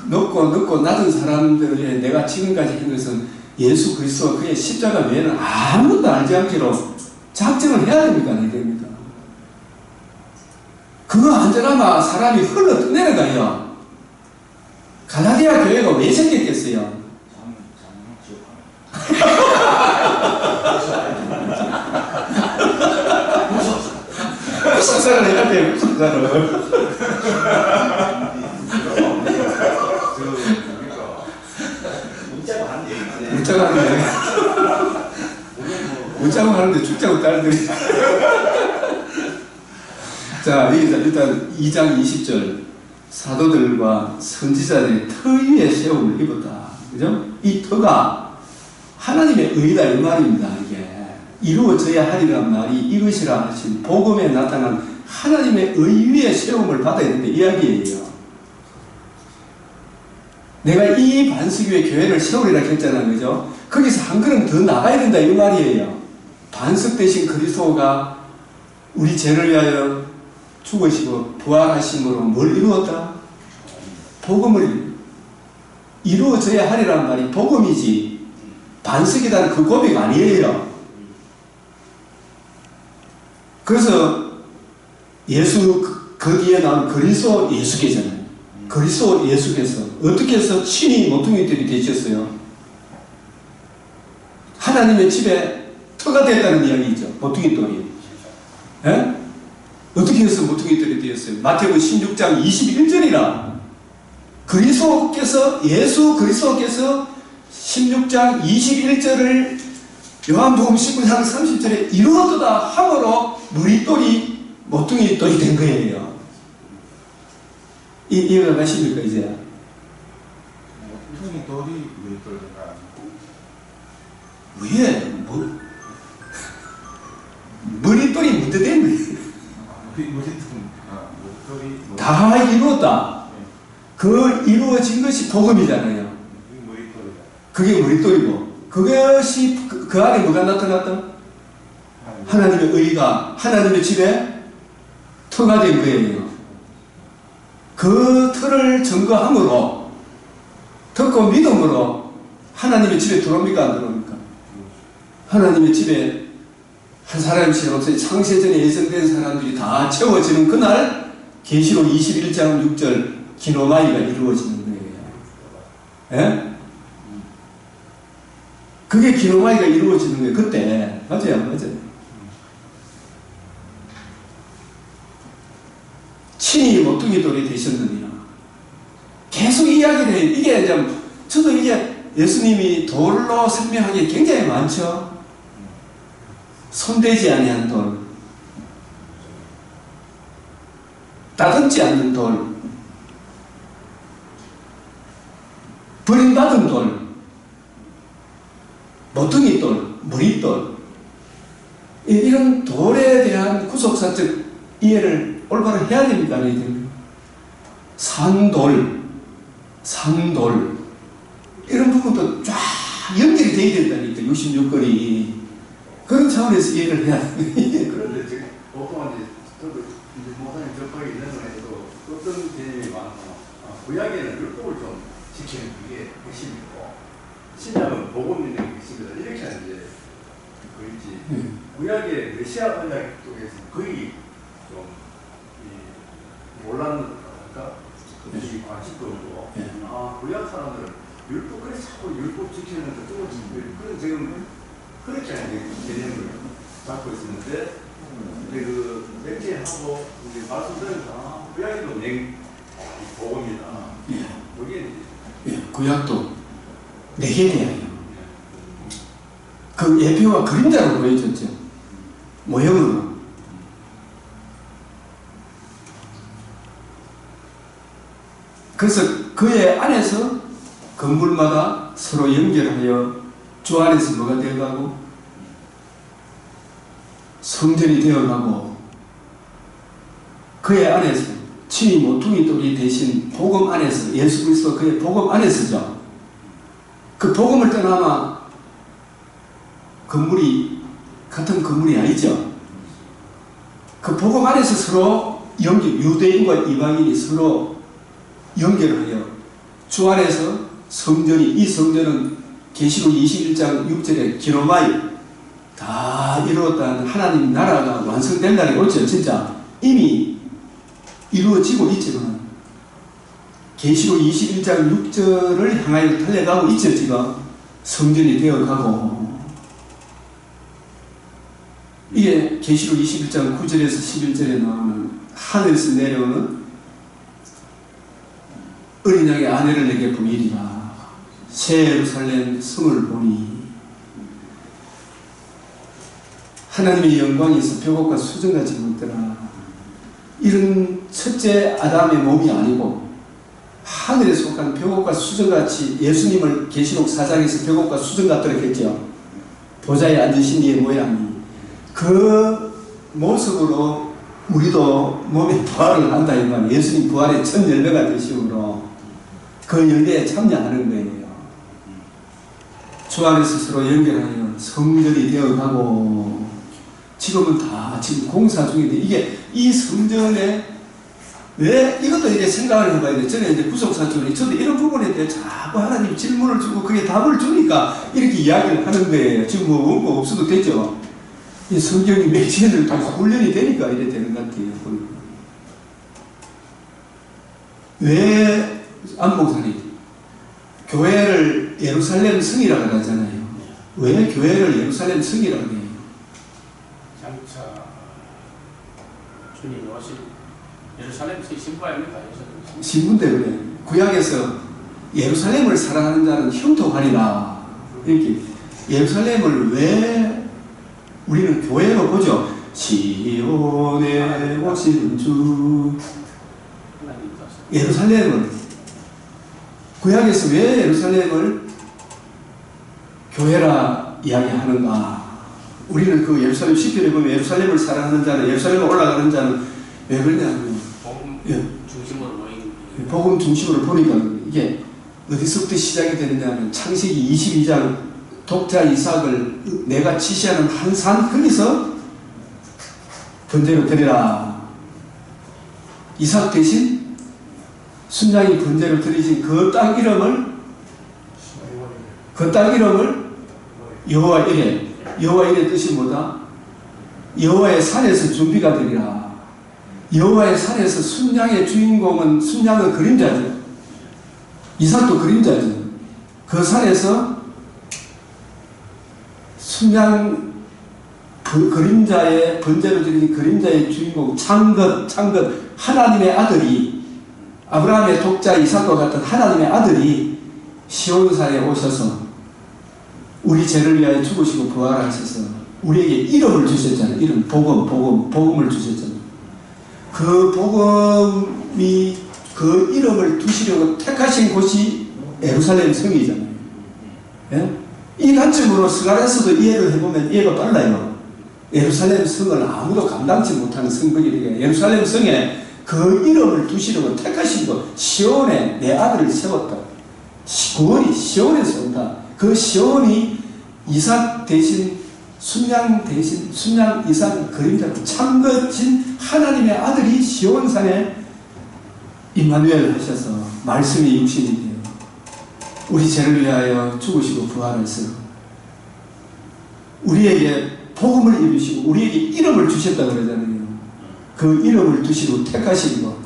높고 낮은 사람들의 내가 지금까지 한 것은 예수 그리스도 그의 십자가 외에는 아무것도 알지 않기로 작정을 해야 됩니까? 안 됩니까? 그거 안 전하면 사람이 흘러 떠내려가요. 갈라디아 교회가 왜 생겼겠어요? 무속사를 해야 돼요, 무속사를. 문자고 하는데 문자고 하는데 죽자고 딸들이. 자, 일단 2장 20절 사도들과 선지자들이 터 위에 세움을 입었다. 그죠? 이 터가 하나님의 의다 이 말입니다. 이게 이루어져야 하리란 말이 이것이라 하신 복음에 나타난 하나님의 의 위에 세움을 받아야 된다 이야기예요. 내가 이 반석 위에 교회를 세우리라 했잖아요. 그죠? 거기서 한 걸음 더 나가야 된다 이 말이에요. 반석 대신 그리스도가 우리 죄를 위하여 죽으시고 부활하심으로 뭘 이루었다? 복음을 이루어져야 하리란 말이 복음이지 반석이라는 그 고백 아니에요. 그래서 예수 거기에 나온 그리스도 예수께서는 그리스도 예수께서 어떻게 해서 친히 모퉁이들이 되셨어요? 하나님의 집에 터가 됐다는 이야기죠. 모퉁이돌이. 예? 어떻게 해서 모퉁이돌이 되었어요? 마태복음 16장 21절이라 그리스도께서 예수 그리스도께서 16장 21절을 요한복음 19장 30절에 이루어도다 함으로 무리돌이 모퉁이돌이 된 거예요. 이해가 가십니까 이제? 모퉁이돌이 왜 돌던가? 왜? 머리돌이 문제된 거예요. 다 이루었다. 그 이루어진 것이 복음이잖아요. 그게 머리돌이고 그것이 그 안에 뭐가 나타났다? 하나님의 의가 하나님의 집에 터가 된 거예요. 그 터를 증거함으로 듣고 믿음으로 하나님의 집에 들어옵니까 안 들어옵니까? 하나님의 집에 한 사람씩 없어요. 창세전에 예정된 사람들이 다 채워지는 그날 계시록 21장 6절 기노마이가 이루어지는 거예요. 예? 그게 기노마이가 이루어지는 거예요. 그때 맞아요, 맞아요. 친히 모퉁이돌이 되셨느니라. 계속 이야기를 해요. 이게 좀 저도 이게 예수님이 돌로 설명하기 굉장히 많죠. 손대지 아니한 돌, 다듬지 않는 돌, 버림받은 돌, 모퉁이 돌, 머릿돌, 이런 돌에 대한 구속사적 이해를 올바로 해야 됩니까? 아니야 됩니까? 산돌, 이런 부분도 쫙 연결이 되어야 된다니까 66거리. 그런 차원에서 이해를 해야 돼. 그런데 지금 보통 이제 저도 이제 목사님 접하기 이전에도 어떤 개념이 많고 구약에는 율법을 좀 지키는 그게 핵심이고 신약은 복음 있는 게 핵심이다 이렇게 이제 그렇지 구약의 메시아 언약 쪽에서 거의 좀 몰랐는 거니까 이 관심도 없고 구약 사람들은 율법 그래 자꾸 율법 지키는 그쪽을 그런 지금 그렇게 개념을 잡고 있었는데 근데 그 맥제하고 우리 말씀드린 구약에도 복음이다. 구약도 내게야. 그 예표와 그림자로 보여줬죠. 모형으로. 그래서 그의 안에서 건물마다 서로 연결하여 주 안에서 뭐가 되어가고 성전이 되어가고 그의 안에서 친히 모퉁이 돌이 대신 복음 안에서 예수 그리스도 그의 복음 안에서죠. 그 복음을 떠나면 건물이 같은 건물이 아니죠. 그 복음 안에서 서로 유대인과 이방인이 서로 연결하여 주 안에서 성전이 이 성전은 계시록 21장 6절에 기노마이 다 이루었다는 하나님 나라가 완성된 날이 오죠. 진짜 이미 이루어지고 있지만 계시록 21장 6절을 향하여 달려가고 있죠. 지금 성전이 되어가고 이게 계시록 21장 9절에서 11절에 나오는 하늘에서 내려오는 어린 양의 아내를 내게 보이리라. 새 예루살렘 성을 보니 하나님의 영광이 있어 벽옥과 수정같이 보이더라. 이런 첫째 아담의 몸이 아니고 하늘에 속한 벽옥과 수정같이 예수님을 계시록 4장에서 벽옥과 수정같도록 했죠. 보좌에 앉으신 이의 모양이 그 모습으로 우리도 몸에 부활을 한다 이 말이에요. 예수님 부활의 첫 열매가 되심으로 그 열매에 참여하는 거예요. 주 안에서 서로 연결하여 성전이 되어가고 지금은 다 지금 공사 중인데 이게 이 성전에 왜 이것도 이제 생각을 해봐야 돼. 저는 이제 구속사주니 저도 이런 부분에 대해 자꾸 하나님 질문을 주고 그게 답을 주니까 이렇게 이야기를 하는 거예요. 지금 뭐 원고 없어도 되죠. 이 성경이 메시지를 통해서 훈련이 되니까 이래 되는 것 같아요. 왜 안목사님 교회를 예루살렘 성이라고 하잖아요. 왜 교회를 예루살렘 성이라고 해요? 장차 주님 오실 예루살렘에서 신부 아닙니까? 신부인데 그래. 구약에서 예루살렘을 사랑하는 자는 형통하리라. 이렇게 예루살렘을 왜 우리는 교회로 보죠. 시온에 오시는 주 예루살렘을 구약에서 왜 예루살렘을 교회라 이야기하는가? 우리는 그 예루살렘 시편에 보면 예루살렘을 사랑하는 자는 예루살렘에 올라가는 자는 왜 그러냐면 복음 중심으로 모인 복음 중심으로 보니까 이게 어디서부터 시작이 되느냐면 창세기 22장 독자 이삭을 내가 지시하는 한 산 거기서 번제로 드리라. 이삭 대신 순양이 번제로 드리신 그 땅 이름을 여호와 이레. 여호와 이레 뜻이 뭐다? 여호와의 산에서 준비가 되리라. 여호와의 산에서 순양의 주인공은 순양은 그림자죠. 이삭도 그림자죠. 그 산에서 순양 그림자의 번제로 드린 그림자의 주인공 창것 하나님의 아들이 아브라함의 독자 이삭과 같은 하나님의 아들이 시온산에 오셔서 우리 죄를 위하여 죽으시고 부활하셔서 우리에게 이름을 주셨잖아요. 이름 복음을 주셨잖아요. 그 복음이 그 이름을 두시려고 택하신 곳이 예루살렘 성이잖아요. 예? 이 관점으로 스가랴서도 이해를 해보면 이해가 빨라요. 예루살렘 성을 아무도 감당치 못하는 성벽이 예루살렘 성에 그 이름을 두시려고 택하신 것 시온에 내 아들을 세웠다. 구원이 시온에서 온다. 그 시온이 이삭 대신 순양 대신 순양 이삭 그림자로 참거진 하나님의 아들이 시온산에 임마누엘 하셔서 말씀이 육신이 되어 우리 죄를 위하여 죽으시고 부활해서 우리에게 복음을 이루시고 우리에게 이름을 주셨다 그러잖아요. 그 이름을 두시고 택하신 것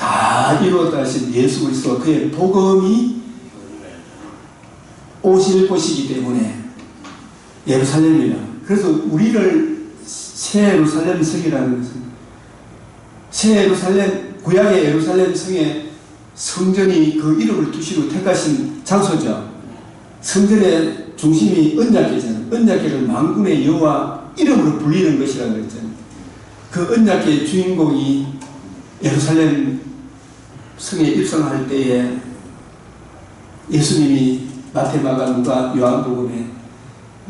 다 이루었다 하신 예수 그리스도와 그의 복음이 오실 곳이기 때문에 예루살렘이라. 그래서 우리를 새 예루살렘 성이라는 것은 새 예루살렘, 구약의 예루살렘 성에 성전이 그 이름을 두시고 택하신 장소죠. 성전의 중심이 언약궤잖아요. 언약궤를 만군의 여호와 이름으로 불리는 것이라고 그랬잖아요. 그 언약궤의 주인공이 예루살렘 성에 입성할 때에 예수님이 마태, 마가, 누가, 요한복음에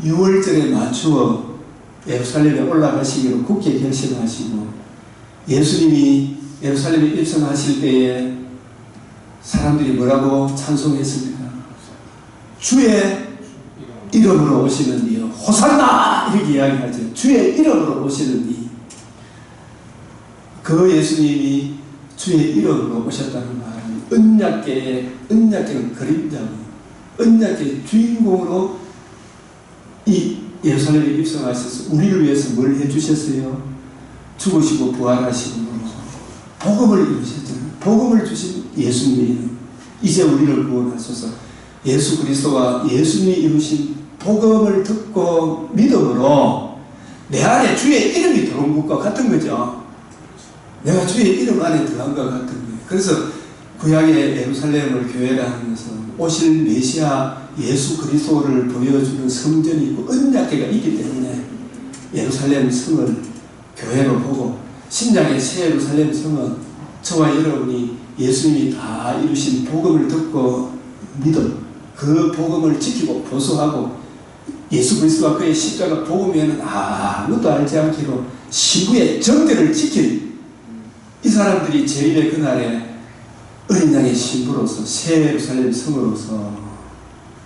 6월절에 맞추어 예루살렘에 올라가시기로 굳게 결심하시고 예수님이 예루살렘에 입성하실 때에 사람들이 뭐라고 찬송했습니까? 주의 이름으로 오시는 이요 호산나 이렇게 이야기하죠. 주의 이름으로 오시는 이. 그 예수님이 주의 이름으로 오셨다는 말은 언약궤는 그림자고 언약궤의 주인공으로 이 예루살렘에 입성하셔서 우리를 위해서 뭘 해주셨어요? 죽으시고 부활하시고 복음을 이루셨잖아요. 복음을 주신 예수님이 이제 우리를 구원하소서. 예수 그리스도와 예수님이 이루신 복음을 듣고 믿음으로 내 안에 주의 이름이 들어온 것과 같은 거죠. 내가 주의 이름 안에 들어간 것 같은 거예요. 그래서 구약의 예루살렘을 교회라 하는 것은 오실 메시아 예수 그리스도를 보여주는 성전이 있고 언약궤가 있기 때문에 예루살렘 성을 교회로 보고 신약의 새 예루살렘 성은 저와 여러분이 예수님이 다 이루신 복음을 듣고 믿음, 그 복음을 지키고 보수하고 예수 그리스도와 그의 십자가 복음에는 아무도 알지 않기로 시부의 정대를 지킬 이 사람들이 재림의 그날에 어린 양의 신부로서 새 예루살렘 성으로서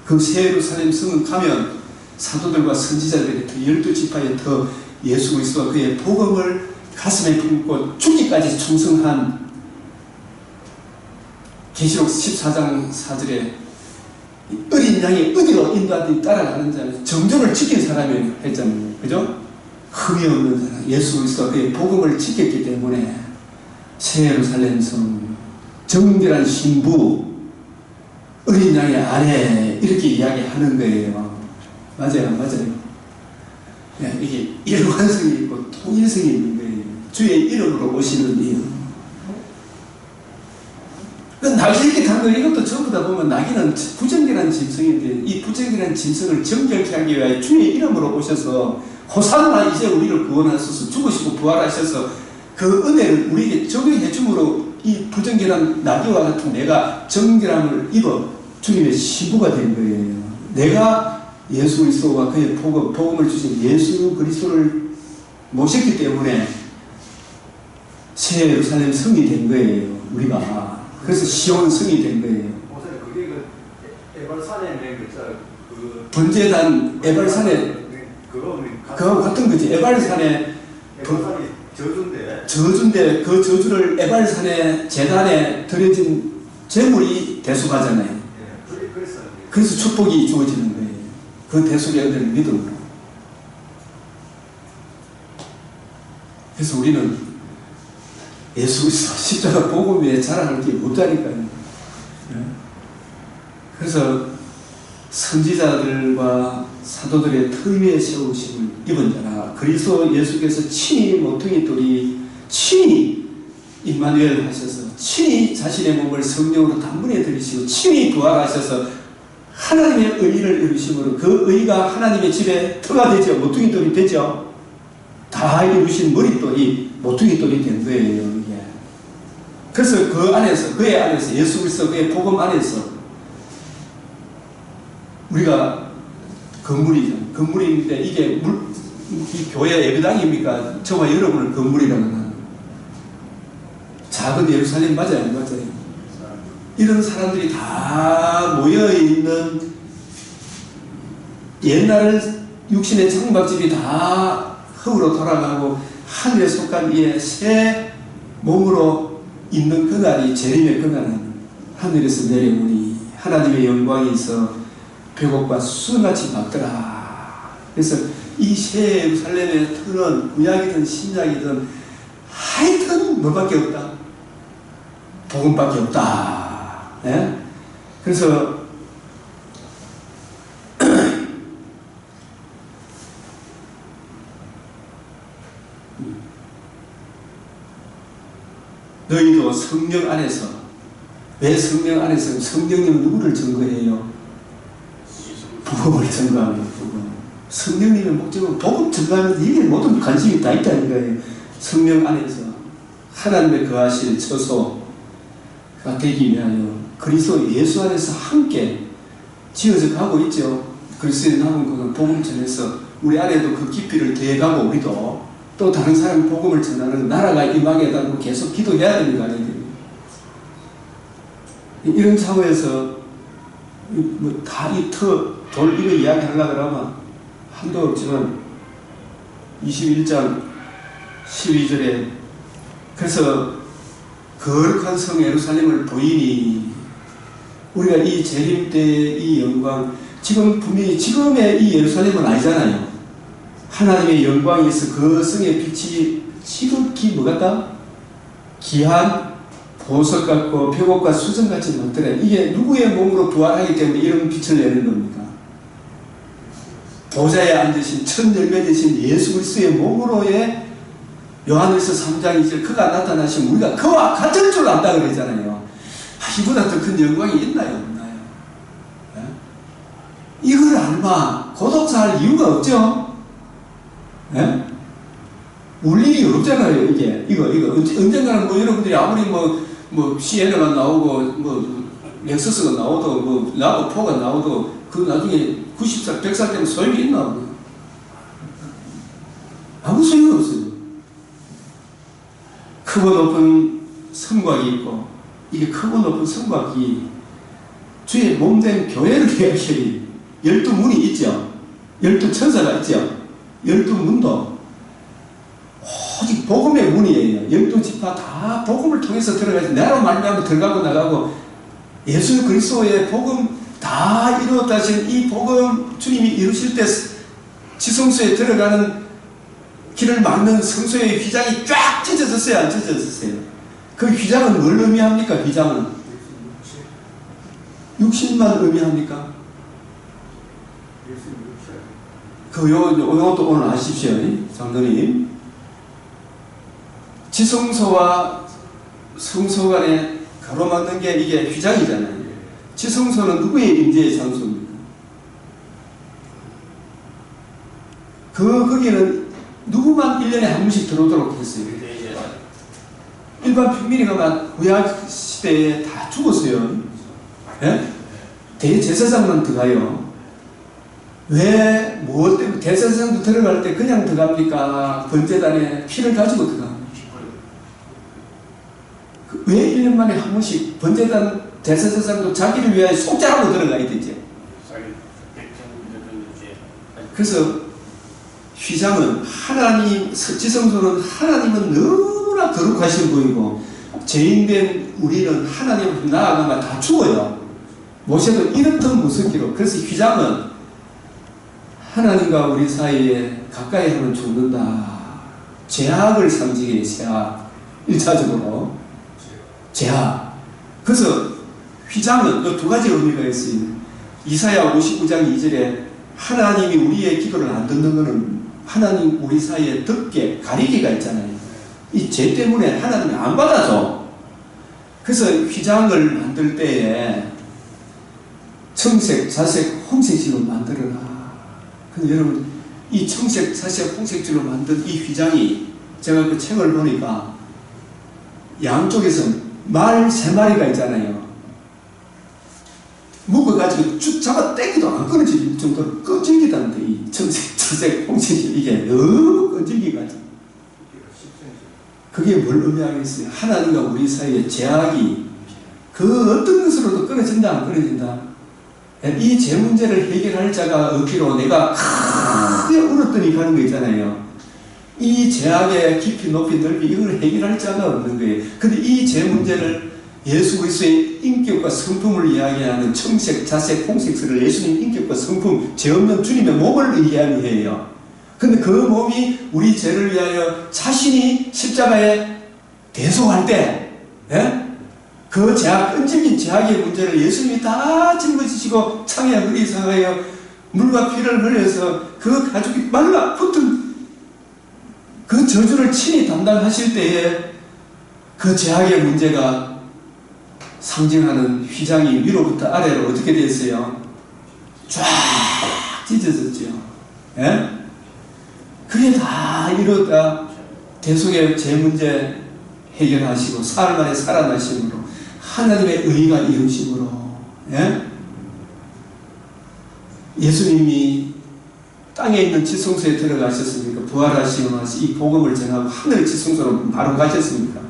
그 새 예루살렘 성은 가면 사도들과 선지자들이 더 12지파에 더 예수 그리스도와 그의 복음을 가슴에 품고 죽기까지 충성한 계시록 14장 4절에 어린 양이 어디로 인도하든지 따라가는 자는 정절을 지킨 사람이 했잖아요. 그죠? 흠이 없는 사람, 예수 그리스도와 그의 복음을 지켰기 때문에 새 예루살렘 성, 정결한 신부, 어린 양의 아내 이렇게 이야기하는 거예요. 맞아요, 맞아요. 이게 일관성이 있고 통일성이 있는 거예요. 주의 이름으로 오시는 이유. 낙이 이렇게 탄 거 이것도 전부 다 보면 낙이는 부정결한 짐승인데 이 부정결한 짐승을 정결케 하기 위하여 주의 이름으로 오셔서 호산나 이제 우리를 구원하셔서 죽으시고 부활하셔서 그 은혜를 우리에게 적용해 줌으로 이 부정결한 나귀와 같은 내가 정결함을 입어 주님의 신부가 된 거예요. 내가 예수 그리스도와 그의 복음을 주신 예수 그리스도를 모셨기 때문에 새 예루살렘 성이 된 거예요. 우리가. 그래서 시온 성이 된 거예요. 목사님 그게 그 에발산에 그 번제단 에발산에 그거 같은 거지. 에발산에 에발산이 저주인데 그 저주를 에발산의 제단에 드려진 제물이 대속하잖아요. 예, 그랬어요. 그래서 축복이 주어지는 거예요. 그 대속의 은혜를 믿음으로. 그래서 우리는 예수 그리스도 십자가 복음 외에 자랑할 게 없다니까요. 그래서 선지자들과 사도들의 터 위에 세우심을 입은 자라 그리스도 예수께서 친히 모퉁이 돌이 친히 임마누엘 하셔서 친히 자신의 몸을 성령으로 단번에 들이시고 친히 부활하셔서 하나님의 의를 이루심으로 그 의가 하나님의 집에 터가 되죠. 모퉁이 돌이 되죠. 다 이루신 머릿돌이 모퉁이 돌이 된 거예요. 이게. 그래서 그 안에서 그의 안에서 예수 그리스도 그의 복음 안에서 우리가 건물이죠. 건물인데 이게 이 교회 예배당입니까? 저와 여러분을 건물이라고 하는 작은 예루살렘 맞아요? 맞아요? 이런 사람들이 다 모여있는 옛날 육신의 창박집이 다 흙으로 돌아가고 하늘에 속한 이의 새 몸으로 있는 그날이 재림의 그날은 하늘에서 내려오니 하나님의 영광이 있어 벽옥과 수같이 받더라. 그래서 이 새 예루살렘의 터는 구약이든 신약이든 하여튼 뭐밖에 없다. 복음밖에 없다. 예? 그래서 너희도 성령 안에서, 왜 성령 안에서? 성령님은 누구를 증거해요? 복음을 증거하는 복음. 성령님의 목적은 복음 증거하는 이게 모든 관심이 다 있다는 거예요. 성령 안에서 하나님의 거하실 처소가 되기 위하여 그리스도 예수 안에서 함께 지어져 가고 있죠. 그리스도의 남은 것은 복음 전해서 우리 안에도 그 깊이를 더해가고 우리도 또 다른 사람 복음을 전하는 나라가 임하게 해달라고 계속 기도해야 되는 거 아니에요. 이런 차원에서 뭐 다 이 돌 이거 이야기하려고 그러면 한도 없지만 21장 12절에 그래서 거룩한 성 예루살렘을 보이니 우리가 이 재림 때의 이 영광 지금 분명히 지금의 이 예루살렘은 아니잖아요. 하나님의 영광이 있어 그 성의 빛이 지극히 뭐 같다? 귀한 보석 같고 벽옥과 수정같이 많더라. 이게 누구의 몸으로 부활하기 때문에 이런 빛을 내는 겁니까? 보좌에 앉으신 천 열매 되신 예수 그리스도의 몸으로의 요한일서 3장 2절 그가 나타나시면 우리가 그와 같을 줄 안다 그러잖아요. 이보다 더 큰 영광이 있나요? 없나요? 네? 이걸 알마 고독사할 이유가 없죠? 네? 울 일이 없잖아요. 이거 언젠가는 뭐 여러분들이 아무리 뭐 시에너가 나오고 뭐 렉서스가 나오도 뭐 라브4가 나오도 그 나중에 90살 100살 되면 소용이 있나? 아무 소용이 없어요. 크고 높은 성곽이 있고 이게 크고 높은 성곽이 주의 몸된 교회를 이야기해. 12문이 있죠. 12천사가 있죠. 12문도 오직 복음의 문이에요. 12지파 다 복음을 통해서 들어가서 나로 말미암아 들어가고 나가고 예수 그리스도의 복음 다 이루었다신 이 복음 주님이 이루실 때 지성소에 들어가는 길을 막는 성소의 휘장이 쫙 찢어졌어요? 안 찢어졌어요? 그 휘장은 뭘 의미합니까? 휘장은 60만 의미합니까? 요것도 오늘 아십시오. 장로님. 지성소와 성소 간에 가로막는 게 이게 휘장이잖아요. 지성소는 누구의 임재의 장소입니까? 거기는 누구만 1년에 한 번씩 들어오도록 했어요. 일반 평민이 가면 구약 시대에 다 죽었어요. 예? 대제사장만 들어가요. 왜, 뭐 때문에 대제사장도 들어갈 때 그냥 들어갑니까? 번제단에 피를 가지고 들어갑니까? 왜 1년 만에 한 번씩 번제단 대제사장도 자기를 위하여 속죄하고 들어가야 되지? 그래서 휘장은 하나님, 지성소는 하나님은 너무나 거룩하신 분이고 죄인된 우리는 하나님 앞에 나아가면 다 죽어요. 모세도 이렇던 무섭기로. 그래서 휘장은 하나님과 우리 사이에 가까이 하면 죽는다. 죄악을 상징해. 죄악. 1차적으로 죄악. 그래서 휘장은 두 가지 의미가 있어요. 이사야 59장 2절에 하나님이 우리의 기도를 안 듣는 것은 하나님 우리 사이에 덮개, 가리개가 있잖아요. 이 죄 때문에 하나님이 안 받아줘. 그래서 휘장을 만들 때에 청색, 자색, 홍색지로 만들어라. 근데 여러분, 이 청색, 자색, 홍색지로 만든 이 휘장이 제가 그 책을 보니까 양쪽에서 말 3마리가 있잖아요. 묶어가지고 쭉 잡아 당기도 안 끊어질 정도로 끈질기다는데, 이 청색, 자색, 홍색지 이게 너무 끈질기가지고. 그게 뭘 의미하겠어요? 하나님과 우리 사이의 제약이 그 어떤 것으로도 끊어진다, 안 끊어진다? 이 죄 문제를 해결할 자가 없기로 내가 크게 울었더니 가는 거 있잖아요. 이 죄악의 깊이 높이 넓이 이걸 해결할 자가 없는 거예요. 근데 이 죄 문제를 예수 그리스도의 인격과 성품을 이야기하는 청색, 자색, 홍색설을 예수님 인격과 성품, 죄 없는 주님의 몸을 이야기해요. 근데 그 몸이 우리 죄를 위하여 자신이 십자가에 대속할 때, 예? 그 죄악, 끈질긴 죄악의 문제를 예수님이 다 짊어지시고 창에 허리 상하여 물과 피를 흘려서 그 가죽이 말라붙은 그 저주를 친히 담당하실 때에 그 죄악의 문제가 상징하는 휘장이 위로부터 아래로 어떻게 됐어요? 쫙 찢어졌죠. 예? 그게 다 이루었다. 대속의 죄 문제 해결하시고 사흘 만에 살아나심으로 하나님의 의가 이루심으로, 예? 예수님이 땅에 있는 지성소에 들어가셨습니까? 부활하시고 나서 이 복음을 전하고 하늘 지성소로 바로 가셨습니까?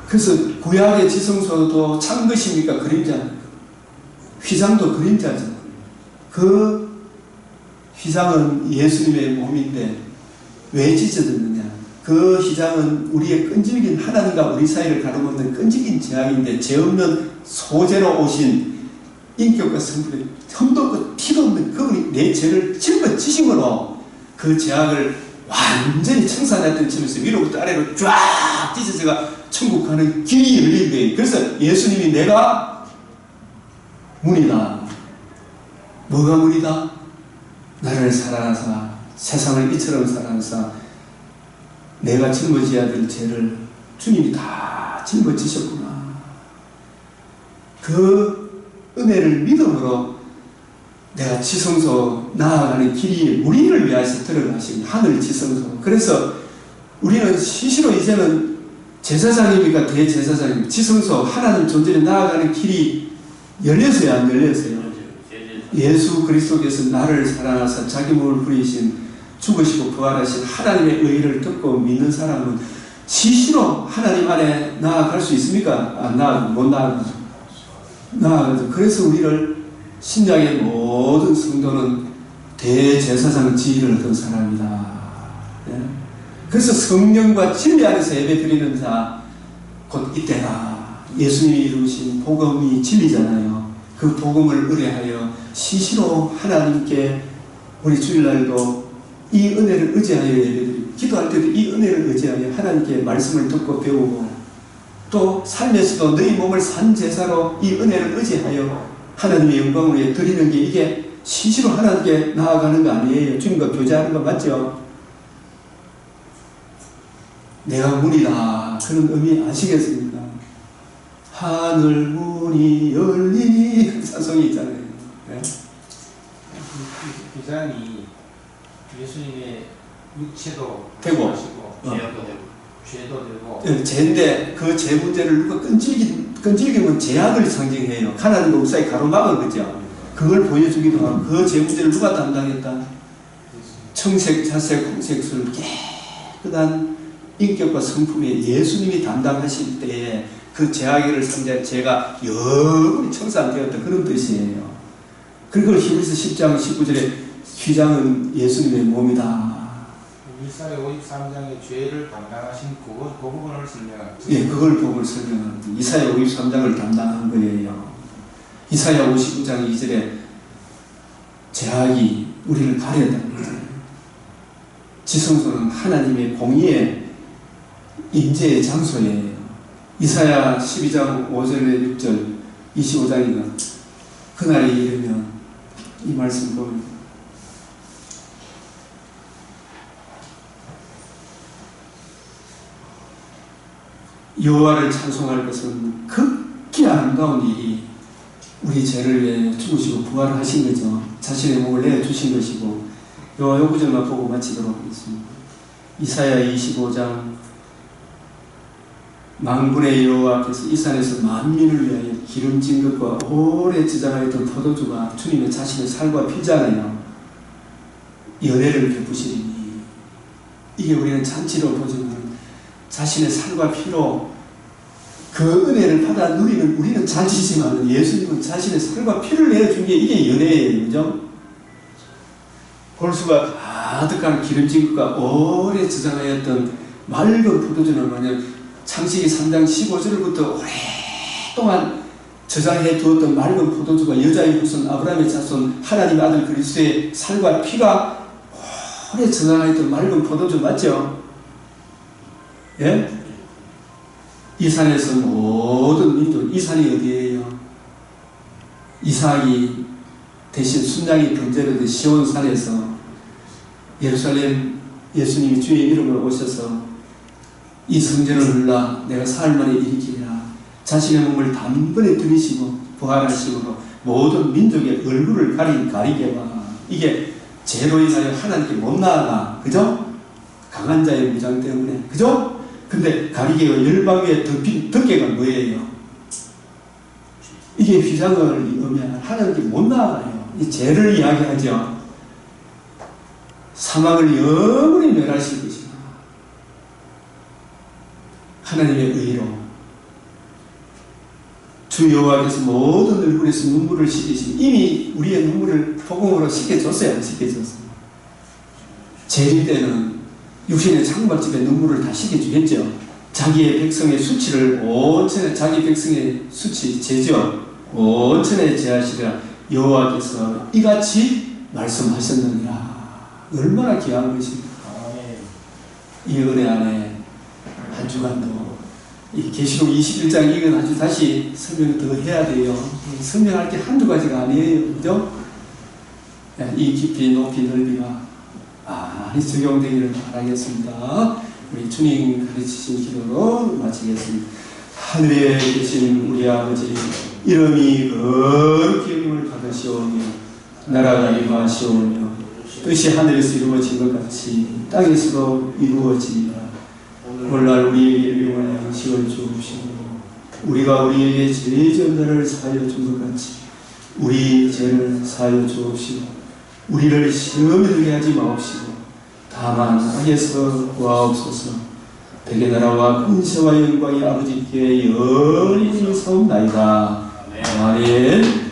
그래서 구약의 지성소도 찬 것입니까? 그림자입니까? 휘장도 그림자죠. 그 휘장은 예수님의 몸인데 왜 찢어졌느냐? 그 휘장은 우리의 끈질긴 하나님과 우리 사이를 가로막는 끈질긴 죄악인데 죄 없는 소재로 오신 인격과 성품에 흠도 없고 티도 없는 그분이 내 죄를 짊어지심으로 그 죄악을 완전히 청산했던 점에서 위로부터 아래로 쫙 찢어져가 천국 가는 길이 열린 거예요. 그래서 예수님이 내가 문이다. 뭐가 문이다? 나를 사랑하사 세상을 이처럼 사랑하사 내가 짊어져야 될 죄를 주님이 다 짊어지셨구나. 그 은혜를 믿음으로 내가 지성소 나아가는 길이 우리를 위해서 들어가신 하늘 지성소. 그래서 우리는 시시로 이제는 제사장입니까? 대제사장입니까? 지성소 하나님 존재에 나아가는 길이 열려서요, 안 열려서요? 예수 그리스도께서 나를 사랑하사 자기 몸을 부리신 죽으시고 부활하신 하나님의 의를 듣고 믿는 사람은 시시로 하나님 안에 나아갈 수 있습니까? 못 나아가죠. 나아가죠. 그래서 우리를 신약의 모든 성도는 대제사장 지위를 얻은 사람이다. 예? 그래서 성령과 진리 안에서 예배 드리는 자, 곧 이때다. 예수님이 이루신 복음이 진리잖아요. 그 복음을 의뢰하여 시시로 하나님께 우리 주일날도 이 은혜를 의지하여 예배드리고 기도할 때도 이 은혜를 의지하여 하나님께 말씀을 듣고 배우고 또 삶에서도 너희 몸을 산 제사로 이 은혜를 의지하여 하나님의 영광을 위해 드리는 게 이게 시시로 하나님께 나아가는 거 아니에요. 주님과 교제하는 거 맞죠? 내가 문이다. 그런 의미 아시겠습니까? 하늘 문이 열리니 찬송이 있잖아요. 네? 비장이 예수님의 육체도 되고 죄도 되고 죄인데 그 죄 문제를 누가 끈질기면 죄악을 상징해요. 하나님과 우리 사이 가로막은 거죠. 그걸 보여주기도 하고 그 죄 문제를 누가 담당했다? 청색, 자색, 홍색술 깨끗한 인격과 성품에 예수님이 담당하실 때에 그 죄악을 상대한 죄가 영원히 청산되었다. 그런 뜻이에요. 그리고 히브리서 10장 19절에 휘장은 예수님의 몸이다. 이사야 53장의 죄를 담당하신 그 부분을 설명합니다. 예, 그걸 보고 설명합니다. 이사야 53장을 담당한 거예요. 이사야 59장 2절에 죄악이 우리를 가려다는 거예요. 지성소는 하나님의 공의의 임재의 장소예요. 이사야 12장 5절에 6절 25장이나 그날이 이르면 이 말씀 보면 여호와를 찬송할 것은 극히 아름다운 일이 우리 죄를 위해 죽으시고 부활하신 거죠. 자신의 몸을 내주신 것이고 요 구절만 보고 마치도록 하겠습니다. 이사야 25장 망군의 여호와께서 이 산에서 만민을 위하여 기름진 것과 오래 저장하였던 포도주가 주님의 자신의 살과 피잖아요. 연회를 베푸시리니 이게 우리는 잔치로 보지만 자신의 살과 피로 그 은혜를 받아 누리는 우리는 잔치지만 예수님은 자신의 살과 피를 내어준 게 이게 연회예요. 그죠? 골수가 가득한 기름진 것과 오래 저장하였던 맑은 포도주는 뭐냐면 창세기 3장 15절부터 오랫동안 저장해 두었던 맑은 포도주가 여자의 후손 아브라함의 자손 하나님의 아들 그리스도의 살과 피가 오래 저장하였던 맑은 포도주 맞죠? 예? 이 산에서 모든 민족, 이 산이 어디예요? 이삭이 대신 순양이 번제로 된 시온산에서 예루살렘 예수님이 주의 이름으로 오셔서 이 성전을 흘러 내가 사흘 만에 일으키리라. 자신의 몸을 단번에 들이시고 부활하시고 모든 민족의 얼굴을 가리게 봐. 이게 죄로 인하여 하나님께 못 나아가. 그죠? 강한 자의 무장 때문에. 그죠? 근데 가리개가 열방 위에 덮개가 뭐예요? 이게 휘장을 의미하는 하나님께 못 나아가요. 이 죄를 이야기하죠. 사망을 영원히 멸하실 것이다. 하나님의 의로 주 여호와께서 모든 얼굴에서 눈물을 씻기시고 이미 우리의 눈물을 복음으로 씻겨줬어요. 안 씻겨줬어요. 재림 때는 육신의 장막집에 눈물을 다 씻겨주겠죠. 자기의 백성의 수치를 온천에 자기 백성의 수치 죄죠. 온천에 제하시리라 여호와께서 이같이 말씀하셨느니라. 얼마나 귀한 것입니까? 이 은혜 안에 한 주간도 이 계시록 21장 이건 아주 다시 설명을 더 해야 돼요. 설명할 게 한두 가지가 아니에요. 그죠? 이 깊이 높이 넓이가 많이 적용되기를 바라겠습니다. 우리 주님 가르치신 기도로 마치겠습니다. 하늘에 계신 우리 아버지 이름이 거룩히 여김을 받으시오며 나라가 임하시오며 뜻이 하늘에서 이루어진 것 같이 땅에서도 이루어지리라. 오늘날 우리에게 일용할 양식을 주옵시고 우리가 우리에게 죄 지은 자를 사하여 준 것 같이 우리 죄를 사하여 주옵시고 우리를 시험에 들게 하지 마옵시고 다만 악에서 구하옵소서. 백의 나라와 근세와 영광이 아버지께 영원히 사옵나이다. 아멘.